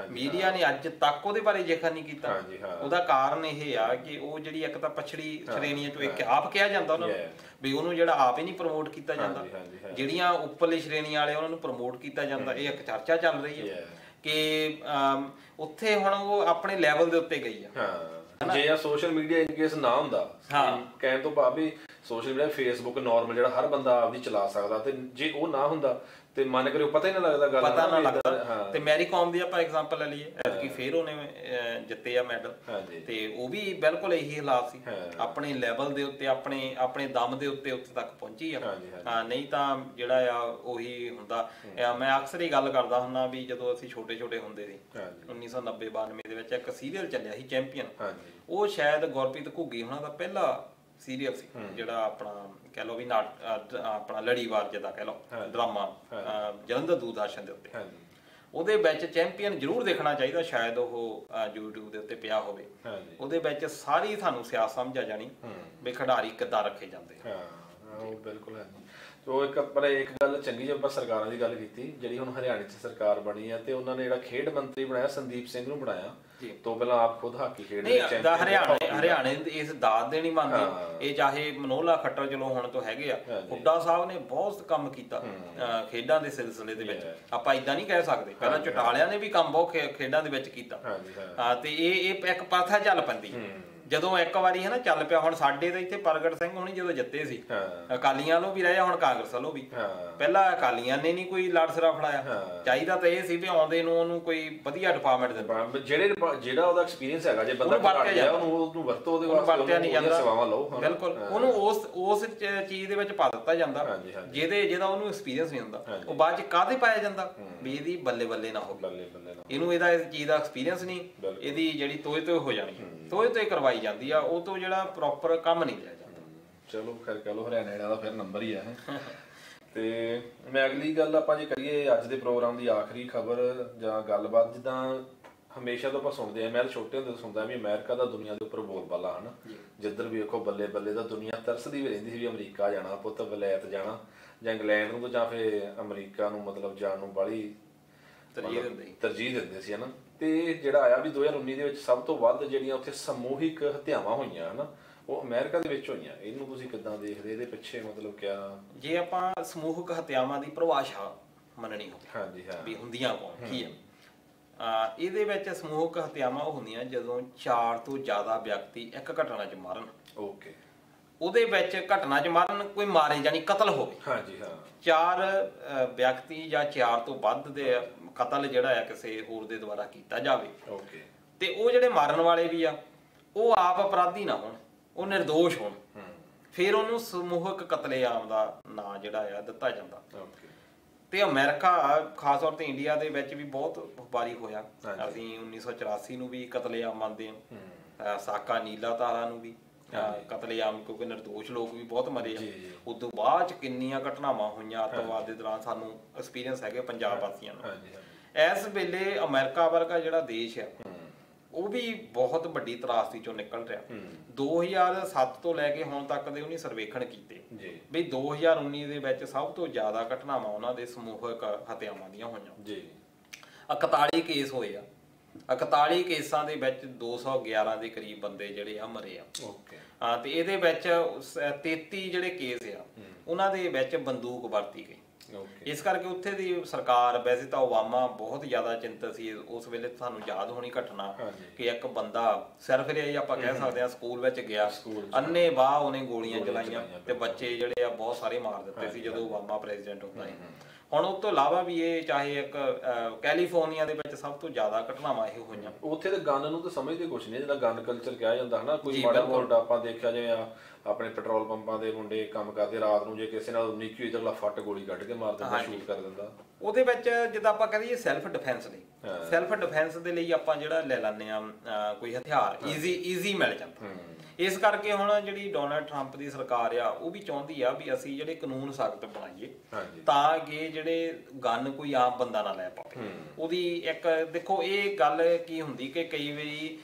ਮੀਡੀਆ ਨੇ ਅੱਜ ਤੱਕ ਉਹਦੇ ਬਾਰੇ ਜ਼ਿਕਰ ਨਹੀਂ ਕੀਤਾ। ਉਹਦਾ ਕਾਰਨ ਇਹ ਆ ਕਿ ਉਹ ਜਿਹੜੀ ਇੱਕ ਤਾਂ ਪਛੜੀ ਸ਼੍ਰੇਣੀਆਂ ਚੋਂ ਇੱਕ ਆਪ ਕਿਹਾ ਜਾਂਦਾ ਉਹਨਾਂ ਨੂੰ ਵੀ ਉਹਨੂੰ ਜਿਹੜਾ ਆਪ ਹੀ ਨਹੀਂ ਪ੍ਰਮੋਟ ਕੀਤਾ ਜਾਂਦਾ, ਜਿਹੜੀਆਂ ਉੱਪਰਲੀ ਸ਼੍ਰੇਣੀਆਂ ਵਾਲੇ ਉਹਨਾਂ ਨੂੰ ਪ੍ਰਮੋਟ ਕੀਤਾ ਜਾਂਦਾ। ਇਹ ਇੱਕ ਚਰਚਾ ਚੱਲ ਰਹੀ ਹੈ ਕਿ ਉੱਥੇ ਹੁਣ ਉਹ ਆਪਣੇ ਲੈਵਲ ਦੇ ਉੱਤੇ ਗਈ ਆ। ਜੇ ਆ ਸੋਸ਼ਲ ਮੀਡੀਆ ਇਨ ਕੇਸ ਨਾ ਹੁੰਦਾ, ਕਹਿਣ ਤੋਂ ਭਾਵ ਵੀ ਸੋਸ਼ਲ ਮੀਡੀਆ ਫੇਸਬੁੱਕ ਨਾਰਮਲ ਜਿਹੜਾ ਹਰ ਬੰਦਾ ਆਪਦੀ ਚਲਾ ਸਕਦਾ, ਤੇ ਜੇ ਉਹ ਨਾ ਹੁੰਦਾ ਤੇ ਮਨ ਕਰਿਓ ਪਤਾ ਹੀ ਨਾ ਲੱਗਦਾ ਗੱਲ, ਪਤਾ ਨਾ ਲੱਗਦਾ। ਤੇ ਮੈਰੀ ਕਾਮ ਦੀ ਆਪਾਂ ਐਗਜ਼ਾਮਪਲ ਲੈ ਲਈਏ, ਐਤਕੀ ਫੇਰ ਉਹਨੇ ਜਿੱਤੇ ਆ ਮੈਡਲ, ਤੇ ਉਹ ਵੀ ਬਿਲਕੁਲ ਇਹੀ ਹਾਲਾਤ ਸੀ, ਆਪਣੇ ਲੈਵਲ ਦੇ ਉੱਤੇ ਆਪਣੇ ਦਮ ਦੇ ਉੱਤੇ ਤੱਕ ਪਹੁੰਚੀ ਆ। ਨਹੀਂ ਤਾਂ ਜਿਹੜਾ ਆ ਉਹੀ ਹੁੰਦਾ। ਮੈਂ ਅਕਸਰ ਹੀ ਗੱਲ ਕਰਦਾ ਹੁੰਦਾ ਵੀ ਜਦੋਂ ਅਸੀਂ ਛੋਟੇ ਹੁੰਦੇ ਸੀ, 1990-92 ਦੇ ਵਿੱਚ ਇੱਕ ਸੀਰੀਅਲ ਚੱਲਿਆ ਸੀ ਚੈਂਪੀਅਨ। ਉਹ ਸ਼ਾਇਦ ਗੁਰਪ੍ਰੀਤ ਘੁੱਗੀ ਉਹਨਾਂ ਦਾ ਪਹਿਲਾ ਸੀਰੀਅਲ ਸੀ, ਜਿਹੜਾ ਆਪਣਾ ਕਹਿ ਲਓ ਵੀ ਆਪਣਾ ਲੜੀਵਾਰ ਜਿੱਦਾਂ ਕਹਿ ਲਓ ਡਰਾਮਾ, ਜਲੰਧਰ ਦੂਰਦਰਸ਼ਨ ਦੇ ਉੱਤੇ। ਉਹਦੇ ਵਿੱਚ ਚੈਂਪੀਅਨ ਜ਼ਰੂਰ ਦੇਖਣਾ ਚਾਹੀਦਾ, ਸ਼ਾਇਦ ਉਹ YouTube ਦੇ ਉੱਤੇ ਪਿਆ ਹੋਵੇ। ਉਹਦੇ ਵਿੱਚ ਸਾਰੀ ਤੁਹਾਨੂੰ ਸਿਆਸਤ ਸਮਝ ਆ ਜਾਣੀ ਵੀ ਖਿਡਾਰੀ ਕਿੱਦਾਂ ਰੱਖੇ ਜਾਂਦੇ। ਉਹ ਬਿਲਕੁਲ ਹੈ। ਉਹ ਇੱਕ ਗੱਲ ਚੰਗੀ, ਜੇ ਆਪਾਂ ਸਰਕਾਰਾਂ ਦੀ ਗੱਲ ਕੀਤੀ, ਜਿਹੜੀ ਹੁਣ ਹਰਿਆਣੇ 'ਚ ਸਰਕਾਰ ਬਣੀ ਆ ਤੇ ਉਹਨਾਂ ਨੇ ਜਿਹੜਾ ਖੇਡ ਮੰਤਰੀ ਬਣਾਇਆ ਸੰਦੀਪ ਸਿੰਘ ਨੂੰ ਬਣਾਇਆ। ਤੋਂ ਪਹਿਲਾਂ ਆਪ ਖੁਦ ਹਾਕੀ ਖੇਡਦੇ ਹਰਿਆਣੇ ਇਸ ਦਾਦ ਦੇ ਨਹੀਂ ਮੰਨਦੇ ਇਹ, ਚਾਹੇ ਮਨੋਹਲਾ ਖੱਟਰ ਚਲੋ ਹੁਣ ਤੋਂ ਹੈਗੇ ਆ, ਹੁੱਡਾ ਸਾਹਿਬ ਨੇ ਬਹੁਤ ਕੰਮ ਕੀਤਾ ਖੇਡਾਂ ਦੇ ਸਿਲਸਿਲੇ ਦੇ ਵਿੱਚ। ਆਪਾਂ ਇਦਾਂ ਨਹੀਂ ਕਹਿ ਸਕਦੇ, ਪਹਿਲਾਂ ਚਟਾਲਿਆਂ ਨੇ ਵੀ ਕੰਮ ਬਹੁਤ ਖੇਡਾਂ ਦੇ ਵਿੱਚ ਕੀਤਾ। ਤੇ ਇਹ ਇੱਕ ਪ੍ਰਥਾ ਚੱਲ ਪੈਂਦੀ ਜਦੋਂ ਇੱਕ ਵਾਰੀ ਹੈ ਨਾ ਚੱਲ ਪਿਆ। ਹੁਣ ਸਾਡੇ ਤਾਂ ਇੱਥੇ ਪ੍ਰਗਟ ਸਿੰਘ ਹੁਣੀ ਜਦੋਂ ਜਿੱਤੇ ਸੀ, ਅਕਾਲੀਆਂ ਵੱਲੋਂ ਵੀ ਰਹੇ, ਹੁਣ ਕਾਂਗਰਸ ਵੱਲੋਂ ਵੀ। ਪਹਿਲਾਂ ਅਕਾਲੀਆਂ ਨੇ ਨਹੀਂ ਕੋਈ ਲੜ ਸਿਰਾ ਫੜਾਇਆ, ਚਾਹੀਦਾ ਤਾਂ ਇਹ ਸੀ ਵੀ ਆਉਂਦੇ ਨੂੰ ਉਹਨੂੰ ਕੋਈ ਵਧੀਆ ਡਿਪਾਰਟਮੈਂਟ ਦੇ ਜਿਹੜਾ ਉਹਦਾ ਐਕਸਪੀਰੀਅੰਸ ਹੈਗਾ, ਜੇ ਬੰਦਾ ਵਰਤਿਆ ਉਹਨੂੰ ਵਰਤੋ, ਉਹਦੇ ਵਾਸਤੇ ਵਰਤਿਆ ਨਹੀਂ ਜਾਂਦਾ, ਸੇਵਾਵਾਂ ਲਓ। ਬਿਲਕੁਲ, ਉਹਨੂੰ ਉਸ ਚੀਜ਼ ਦੇ ਵਿੱਚ ਪਾ ਦਿੱਤਾ ਜਾਂਦਾ ਜਿਹਦਾ ਉਹਨੂੰ ਐਕਸਪੀਰੀਅੰਸ ਨਹੀਂ ਹੁੰਦਾ। ਉਹ ਬਾਅਦ ਚ ਕਾਹਦੇ ਪਾਇਆ ਜਾਂਦਾ ਵੀ ਇਹਦੀ ਬੱਲੇ ਬੱਲੇ ਨਾ ਹੋਵੇ, ਇਹਨੂੰ ਇਹਦਾ ਇਸ ਚੀਜ਼ ਦਾ ਐਕਸਪੀਰੀਅੰਸ ਨਹੀਂ, ਇਹਦੀ ਜਿਹੜੀ ਤੋਏ ਤੋਏ ਹੋ ਜਾਣੀ, ਤੋਏ ਤੋਏ ਕਰਵਾਈ ਜਾਂਦੀ ਆ, ਉਹ ਤੋਂ ਜਿਹੜਾ ਪ੍ਰੋਪਰ ਕੰਮ ਨਹੀਂ ਲਿਆ ਜਾਂਦਾ। ਚਲੋ ਖੈਰ ਕਹ ਲਓ ਹਰਿਆਣੇ ਦਾ ਫਿਰ ਨੰਬਰ ਹੀ ਆ। ਤੇ ਮੈਂ ਅਗਲੀ ਗੱਲ ਆਪਾਂ ਜੇ ਕਰੀਏ ਅੱਜ ਦੇ ਪ੍ਰੋਗਰਾਮ ਦੀ ਆਖਰੀ ਖਬਰ ਜਾਂ ਗੱਲਬਾਤ, ਜਿੱਦਾਂ ਹਮੇਸ਼ਾ ਤੋਂ ਆਪਾਂ ਸੁਣਦੇ ਆ, ਮੈਂ ਤਾਂ ਛੋਟੇ ਹੁੰਦੇ ਤੋਂ ਸੁਣਦਾ ਵੀ ਅਮਰੀਕਾ ਦਾ ਦੁਨੀਆ ਦੇ ਉੱਪਰ ਬੋਲਬਾਲਾ ਹਨ, ਜਿੱਧਰ ਵੀ ਵੇਖੋ ਬੱਲੇ ਬੱਲੇ ਦਾ ਦੁਨੀਆ ਤਰਸਦੀ ਵੀ ਰਹਿੰਦੀ ਸੀ ਵੀ ਅਮਰੀਕਾ ਜਾਣਾ ਪੁੱਤ, ਵਲੈਤ ਜਾਣਾ ਜਾਂ ਇੰਗਲੈਂਡ ਨੂੰ, ਜਾਂ ਫਿਰ ਅਮਰੀਕਾ ਨੂੰ ਮਤਲਬ ਜਾਣ ਨੂੰ ਬਾਹਲੀ ਤਰਜੀਹ ਦਿੰਦੇ ਸੀ ਹਨਾ। ਤੇ ਜਿਹੜਾ ਆਇਆ ਵੀ 2019 ਦੇ ਵਿੱਚ ਸਭ ਤੋਂ ਵੱਧ ਜਿਹੜੀਆਂ ਉੱਥੇ ਸਮੂਹਿਕ ਹੱਤਿਆਵਾਂ ਹੋਈਆਂ ਹਨਾ, ਉਹ ਅਮਰੀਕਾ ਦੇ ਵਿੱਚ ਹੋਈਆਂ। ਇਹਨੂੰ ਤੁਸੀਂ ਕਿੱਦਾਂ ਦੇਖਦੇ, ਇਹਦੇ ਪਿੱਛੇ ਮਤਲਬ ਕਿਆ? ਜੇ ਆਪਾਂ ਸਮੂਹਿਕ ਹੱਤਿਆਵਾਂ ਦੀ ਪਰਿਭਾਸ਼ਾ ਮੰਨਣੀ ਹੋਵੇ, ਹਾਂਜੀ ਹਾਂ, ਵੀ ਹੁੰਦੀਆਂ ਕੌਣ ਕੀ ਆ, ਇਹਦੇ ਵਿੱਚ ਸਮੂਹਿਕ ਹੱਤਿਆਵਾਂ ਉਹ ਹੁੰਦੀਆਂ ਜਦੋਂ 4 ਤੋਂ ਜ਼ਿਆਦਾ ਵਿਅਕਤੀ ਇੱਕ ਘਟਨਾ 'ਚ ਮਰਨ। ਓਕੇ। ਉਹਦੇ ਵਿੱਚ ਘਟਨਾ 'ਚ ਮਰਨ, ਕੋਈ ਮਾਰੇ ਜਾਨੀ ਕਤਲ ਹੋਵੇ। ਹਾਂਜੀ ਹਾਂ। 4 ਵਿਅਕਤੀ ਜਾਂ 4 ਤੋਂ ਵੱਧ ਦੇ ਕਤਲ ਜਿਹੜਾ ਆ ਕਿਸੇ ਹੋਰ ਦੇ ਦੁਆਰਾ ਕੀਤਾ ਜਾਵੇ। ਓਕੇ। ਤੇ ਉਹ ਜਿਹੜੇ ਮਾਰਨ ਵਾਲੇ ਵੀ ਆ ਉਹ ਆਪ ਅਪਰਾਧੀ ਨਾ ਹੋਣ, ਉਹ ਨਿਰਦੋਸ਼ ਹੋਣ, ਫਿਰ ਉਹਨੂੰ ਸਮੂਹਿਕ ਕਤਲੇਆਮ ਦਾ ਨਾਂ ਜਿਹੜਾ ਆ ਦਿੱਤਾ ਜਾਂਦਾ। ਤੇ ਅਮਰੀਕਾ ਖਾਸ ਤੌਰ ਤੇ ਇੰਡੀਆ ਦੇ ਵਿੱਚ ਵੀ ਬਹੁਤ ਵਾਰੀ ਹੋਇਆ। ਅਸੀਂ 1984 ਨੂੰ ਵੀ ਕਤਲੇਆਮ ਮੰਨਦੇ ਹਾਂ, ਸਾਕਾ ਨੀਲਾ ਤਾਰਾ ਨੂੰ ਵੀ ਕਤਲੇਆਮ, ਕਿਉਂਕਿ ਨਿਰਦੋਸ਼ ਲੋਕ ਵੀ ਬਹੁਤ ਮਰੇ ਆ। ਉਦੋਂ ਬਾਅਦ ਚ ਕਿੰਨੀਆਂ ਘਟਨਾਵਾਂ ਹੋਈਆਂ ਅੱਤਵਾਦ ਦੇ ਦੌਰਾਨ, ਸਾਨੂੰ ਐਕਸਪੀਰੀਅੰਸ ਹੈਗੇ ਪੰਜਾਬ ਵਾਸੀਆਂ ਨੂੰ। ਇਸ ਵੇਲੇ ਅਮਰੀਕਾ ਵਰਗਾ ਜਿਹੜਾ ਦੇਸ਼ ਆ ਉਹ ਵੀ ਬਹੁਤ ਵੱਡੀ ਤਰਾਸਦੀ ਚੋਂ ਨਿਕਲ ਰਿਹਾ। 2007 ਤੋਂ ਲੈ ਕੇ ਹੁਣ ਤੱਕ ਦੇ ਉਹਨੇ ਸਰਵੇਖਣ ਕੀਤੇ ਵੀ 2019 ਦੇ ਵਿੱਚ ਸਭ ਤੋਂ ਜ਼ਿਆਦਾ ਘਟਨਾਵਾਂ ਉਹਨਾਂ ਦੇ ਸਮੂਹਿਕ ਹੱਤਿਆਵਾਂ ਦੀਆਂ ਹੋਈਆਂ। 41 ਕੇਸ ਹੋਏ ਆ। 41 ਕੇਸਾਂ ਦੇ ਵਿੱਚ 211 ਦੇ ਕਰੀਬ ਬੰਦੇ ਜਿਹੜੇ ਆ ਮਰੇ ਆ। ਤੇ ਇਹਦੇ ਵਿੱਚ 33 ਜਿਹੜੇ ਕੇਸ ਆ ਉਹਨਾਂ ਦੇ ਵਿੱਚ ਬੰਦੂਕ ਵਰਤੀ ਗਈ। ਇਸ ਕਰਕੇ ਉੱਥੇ ਦੀ ਸਰਕਾਰ, ਵੈਸੇ ਤਾਂ ਓਬਾਮਾ ਬਹੁਤ ਜ਼ਿਆਦਾ ਚਿੰਤਤ ਸੀ ਉਸ ਵੇਲੇ। ਤੁਹਾਨੂੰ ਯਾਦ ਹੋਣੀ ਘਟਨਾ ਕਿ ਇੱਕ ਬੰਦਾ ਸਿਰਫ ਰਿਹਾ, ਆਪਾਂ ਕਹਿ ਸਕਦੇ ਹਾਂ, ਸਕੂਲ ਵਿੱਚ ਗਿਆ, ਅੰਨੇ ਬਾਹ ਉਹਨੇ ਗੋਲੀਆਂ ਚਲਾਈਆਂ ਤੇ ਬੱਚੇ ਜਿਹੜੇ ਆ ਬਹੁਤ ਸਾਰੇ ਮਾਰ ਦਿੱਤੇ ਸੀ ਜਦੋਂ ਓਬਾਮਾ ਪ੍ਰੈਜ਼ੀਡੈਂਟ ਹੁੰਦਾ ਸੀ। ਹੁਣ ਉਸ ਤੋਂ ਇਲਾਵਾ ਵੀ ਇਹ ਚਾਹੇ ਇੱਕ ਕੈਲੀਫੋਰਨੀਆ ਦੇ ਵਿੱਚ ਸਭ ਤੋਂ ਜ਼ਿਆਦਾ ਘਟਨਾਵਾਂ ਇਹ ਹੋਈਆਂ। ਉੱਥੇ ਤੇ ਗਨ ਨੂੰ ਤਾਂ ਸਮਝਦੇ ਕੁਛ ਨਹੀਂ, ਜਿਹਦਾ ਗਨ ਕਲਚਰ ਕਿਹਾ ਜਾਂਦਾ ਹਨਾ। ਕੋਈ ਮਾੜਾ ਮੋਟਾ ਆਪਾਂ ਦੇਖਿਆ ਜਿਵੇਂ ਆਪਣੇ ਪੈਟਰੋਲ ਪੰਪਾਂ ਦੇ ਮੁੰਡੇ ਕੰਮ ਕਰਦੇ, ਰਾਤ ਨੂੰ ਜੇ ਕਿਸੇ ਨਾਲ 19 ਹੋਈ ਤਾਂ ਫੱਟ ਗੋਲੀ ਕੱਢ ਕੇ ਮਾਰ ਦਿੰਦਾ, ਸ਼ੂਟ ਕਰ ਦਿੰਦਾ। ਉਹਦੇ ਵਿੱਚ ਜਿੱਦਾਂ ਆਪਾਂ ਕਹਿੰਦੇ ਸੈਲਫ ਡਿਫੈਂਸ ਲਈ, ਸੈਲਫ ਡਿਫੈਂਸ ਦੇ ਲਈ ਆਪਾਂ ਜਿਹੜਾ ਲੈ ਲੈਂਦੇ ਆ ਕੋਈ ਹਥਿਆਰ ਈਜ਼ੀ ਮਿਲ ਜਾਂਦਾ। ਇਸ ਕਰਕੇ ਹੁਣ ਜਿਹੜੀ ਡੋਨਾਲਡ ਟਰੰਪ ਦੀ ਸਰਕਾਰ ਆ ਉਹ ਵੀ ਚਾਹੁੰਦੀ ਆ ਵੀ ਅਸੀਂ ਜਿਹੜੇ ਕਾਨੂੰਨ ਸਖਤ ਬਣਾਈਏ ਤਾਂ ਕਿ ਜਿਹੜੇ ਗਨ ਕੋਈ ਆਮ ਬੰਦਾ ਨਾ ਲੈ ਪਾਵੇ। ਉਹਦੀ ਇੱਕ ਦੇਖੋ ਇਹ ਗੱਲ ਕੀ ਹੁੰਦੀ ਕਿ ਕਈ ਵਾਰੀ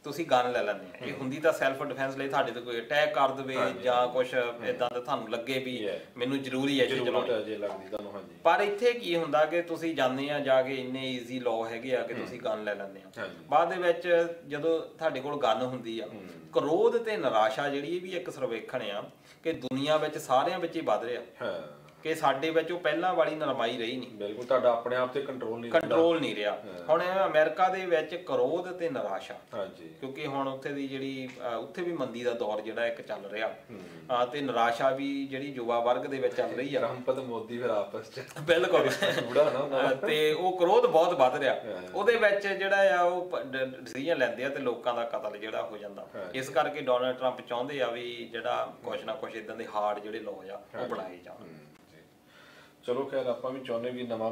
ਤੁਸੀਂ ਗਨ ਲੈ ਲੈਂਦੇ ਆ, ਇਹ ਹੁੰਦੀ ਤਾਂ ਸੈਲਫ ਡਿਫੈਂਸ ਲਈ, ਤੁਹਾਡੇ ਤੇ ਕੋਈ ਅਟੈਕ ਕਰ ਦੇਵੇ ਜਾਂ ਕੁਛ ਏਦਾਂ ਦਾ ਤੁਹਾਨੂੰ ਲੱਗੇ ਵੀ ਮੈਨੂੰ ਜ਼ਰੂਰੀ ਹੈ ਚਲਾਉਣੀ। ਪਰ ਇੱਥੇ ਕੀ ਹੁੰਦਾ ਕਿ ਤੁਸੀਂ ਜਾਂਦੇ ਆ ਜਾ ਕੇ, ਇੰਨੇ ਈਜ਼ੀ ਲਾਅ ਹੈਗੇ ਆ ਕਿ ਤੁਸੀਂ ਗਨ ਲੈ ਲੈਂਦੇ ਆ। ਬਾਅਦ ਦੇ ਵਿੱਚ ਜਦੋਂ ਤੁਹਾਡੇ ਕੋਲ ਗਨ ਹੁੰਦੀ ਆ, ਕ੍ਰੋਧ ਤੇ ਨਿਰਾਸ਼ਾ ਜਿਹੜੀ ਇਹ ਵੀ ਇੱਕ ਸਰਵੇਖਣ ਆ ਕਿ ਦੁਨੀਆ ਵਿੱਚ ਸਾਰਿਆਂ ਵਿੱਚ ਹੀ ਵੱਧ ਰਿਹਾ ਕਿ ਸਾਡੇ ਵਿੱਚ ਉਹ ਪਹਿਲਾਂ ਵਾਲੀ ਨਰਮਾਈ ਰਹੀ ਨਹੀਂ। ਬਿਲਕੁਲ, ਤੁਹਾਡਾ ਆਪਣੇ ਆਪ ਤੇ ਕੰਟਰੋਲ ਨਹੀਂ ਰਿਹਾ। ਹੁਣ ਅਮਰੀਕਾ ਦੇ ਵਿੱਚ ਕ੍ਰੋਧ ਤੇ ਨਿਰਾਸ਼ਾ, ਕਿਉਂਕਿ ਹੁਣ ਉੱਥੇ ਦੀ ਜਿਹੜੀ ਉੱਥੇ ਵੀ ਮੰਦੀ ਦਾ ਦੌਰ ਜਿਹੜਾ ਇੱਕ ਚੱਲ ਰਿਹਾ ਤੇ ਨਿਰਾਸ਼ਾ ਵੀ ਜਿਹੜੀ ਯੁਵਾ ਵਰਗ ਦੇ ਵਿੱਚ ਚੱਲ ਰਹੀ ਆ। ਟਰੰਪ ਤੇ ਮੋਦੀ ਫਿਰ ਆਪਸ ਚ ਬਿਲਕੁਲ ਤੇ ਉਹ ਕ੍ਰੋਧ ਬਹੁਤ ਵੱਧ ਰਿਹਾ। ਉਹਦੇ ਵਿੱਚ ਜਿਹੜਾ ਆ ਉਹ ਡਿਸੀਜਨ ਲੈਂਦੇ ਆ ਤੇ ਲੋਕਾਂ ਦਾ ਕਤਲ ਜਿਹੜਾ ਹੋ ਜਾਂਦਾ। ਇਸ ਕਰਕੇ ਡੋਨਾਲਡ ਟਰੰਪ ਚਾਹੁੰਦੇ ਆ ਵੀ ਜਿਹੜਾ ਕੁਛ ਨਾ ਕੁਛ ਇਦਾਂ ਦੇ ਹਾਰਡ ਜਿਹੜੇ ਲਾਅ ਆ ਉਹ ਬਣਾਏ ਜਾਣ। ਚਲੋ ਖੈਰ, ਆਪਾਂ ਵੀ ਚਾਹੁੰਦੇ ਵੀ ਨਵਾਂ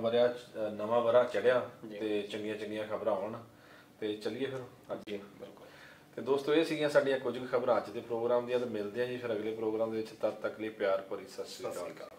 ਵਰ੍ਹਾ ਚੜਿਆ ਤੇ ਚੰਗੀਆਂ ਖਬਰਾਂ ਆਉਣ ਤੇ ਚੱਲੀਏ ਫਿਰ ਅੱਗੇ। ਤੇ ਦੋਸਤੋ, ਇਹ ਸੀਗੀਆਂ ਸਾਡੀਆਂ ਕੁਝ ਖਬਰਾਂ ਅੱਜ ਦੇ ਪ੍ਰੋਗਰਾਮ ਦੀਆਂ। ਤੇ ਮਿਲਦੇ ਆ ਜੀ ਫਿਰ ਅਗਲੇ ਪ੍ਰੋਗਰਾਮ ਦੇ ਵਿੱਚ। ਤਦ ਤੱਕ ਲਈ ਪਿਆਰ ਭਰੀ ਸਤਿ ਸ਼੍ਰੀ ਅਕਾਲ।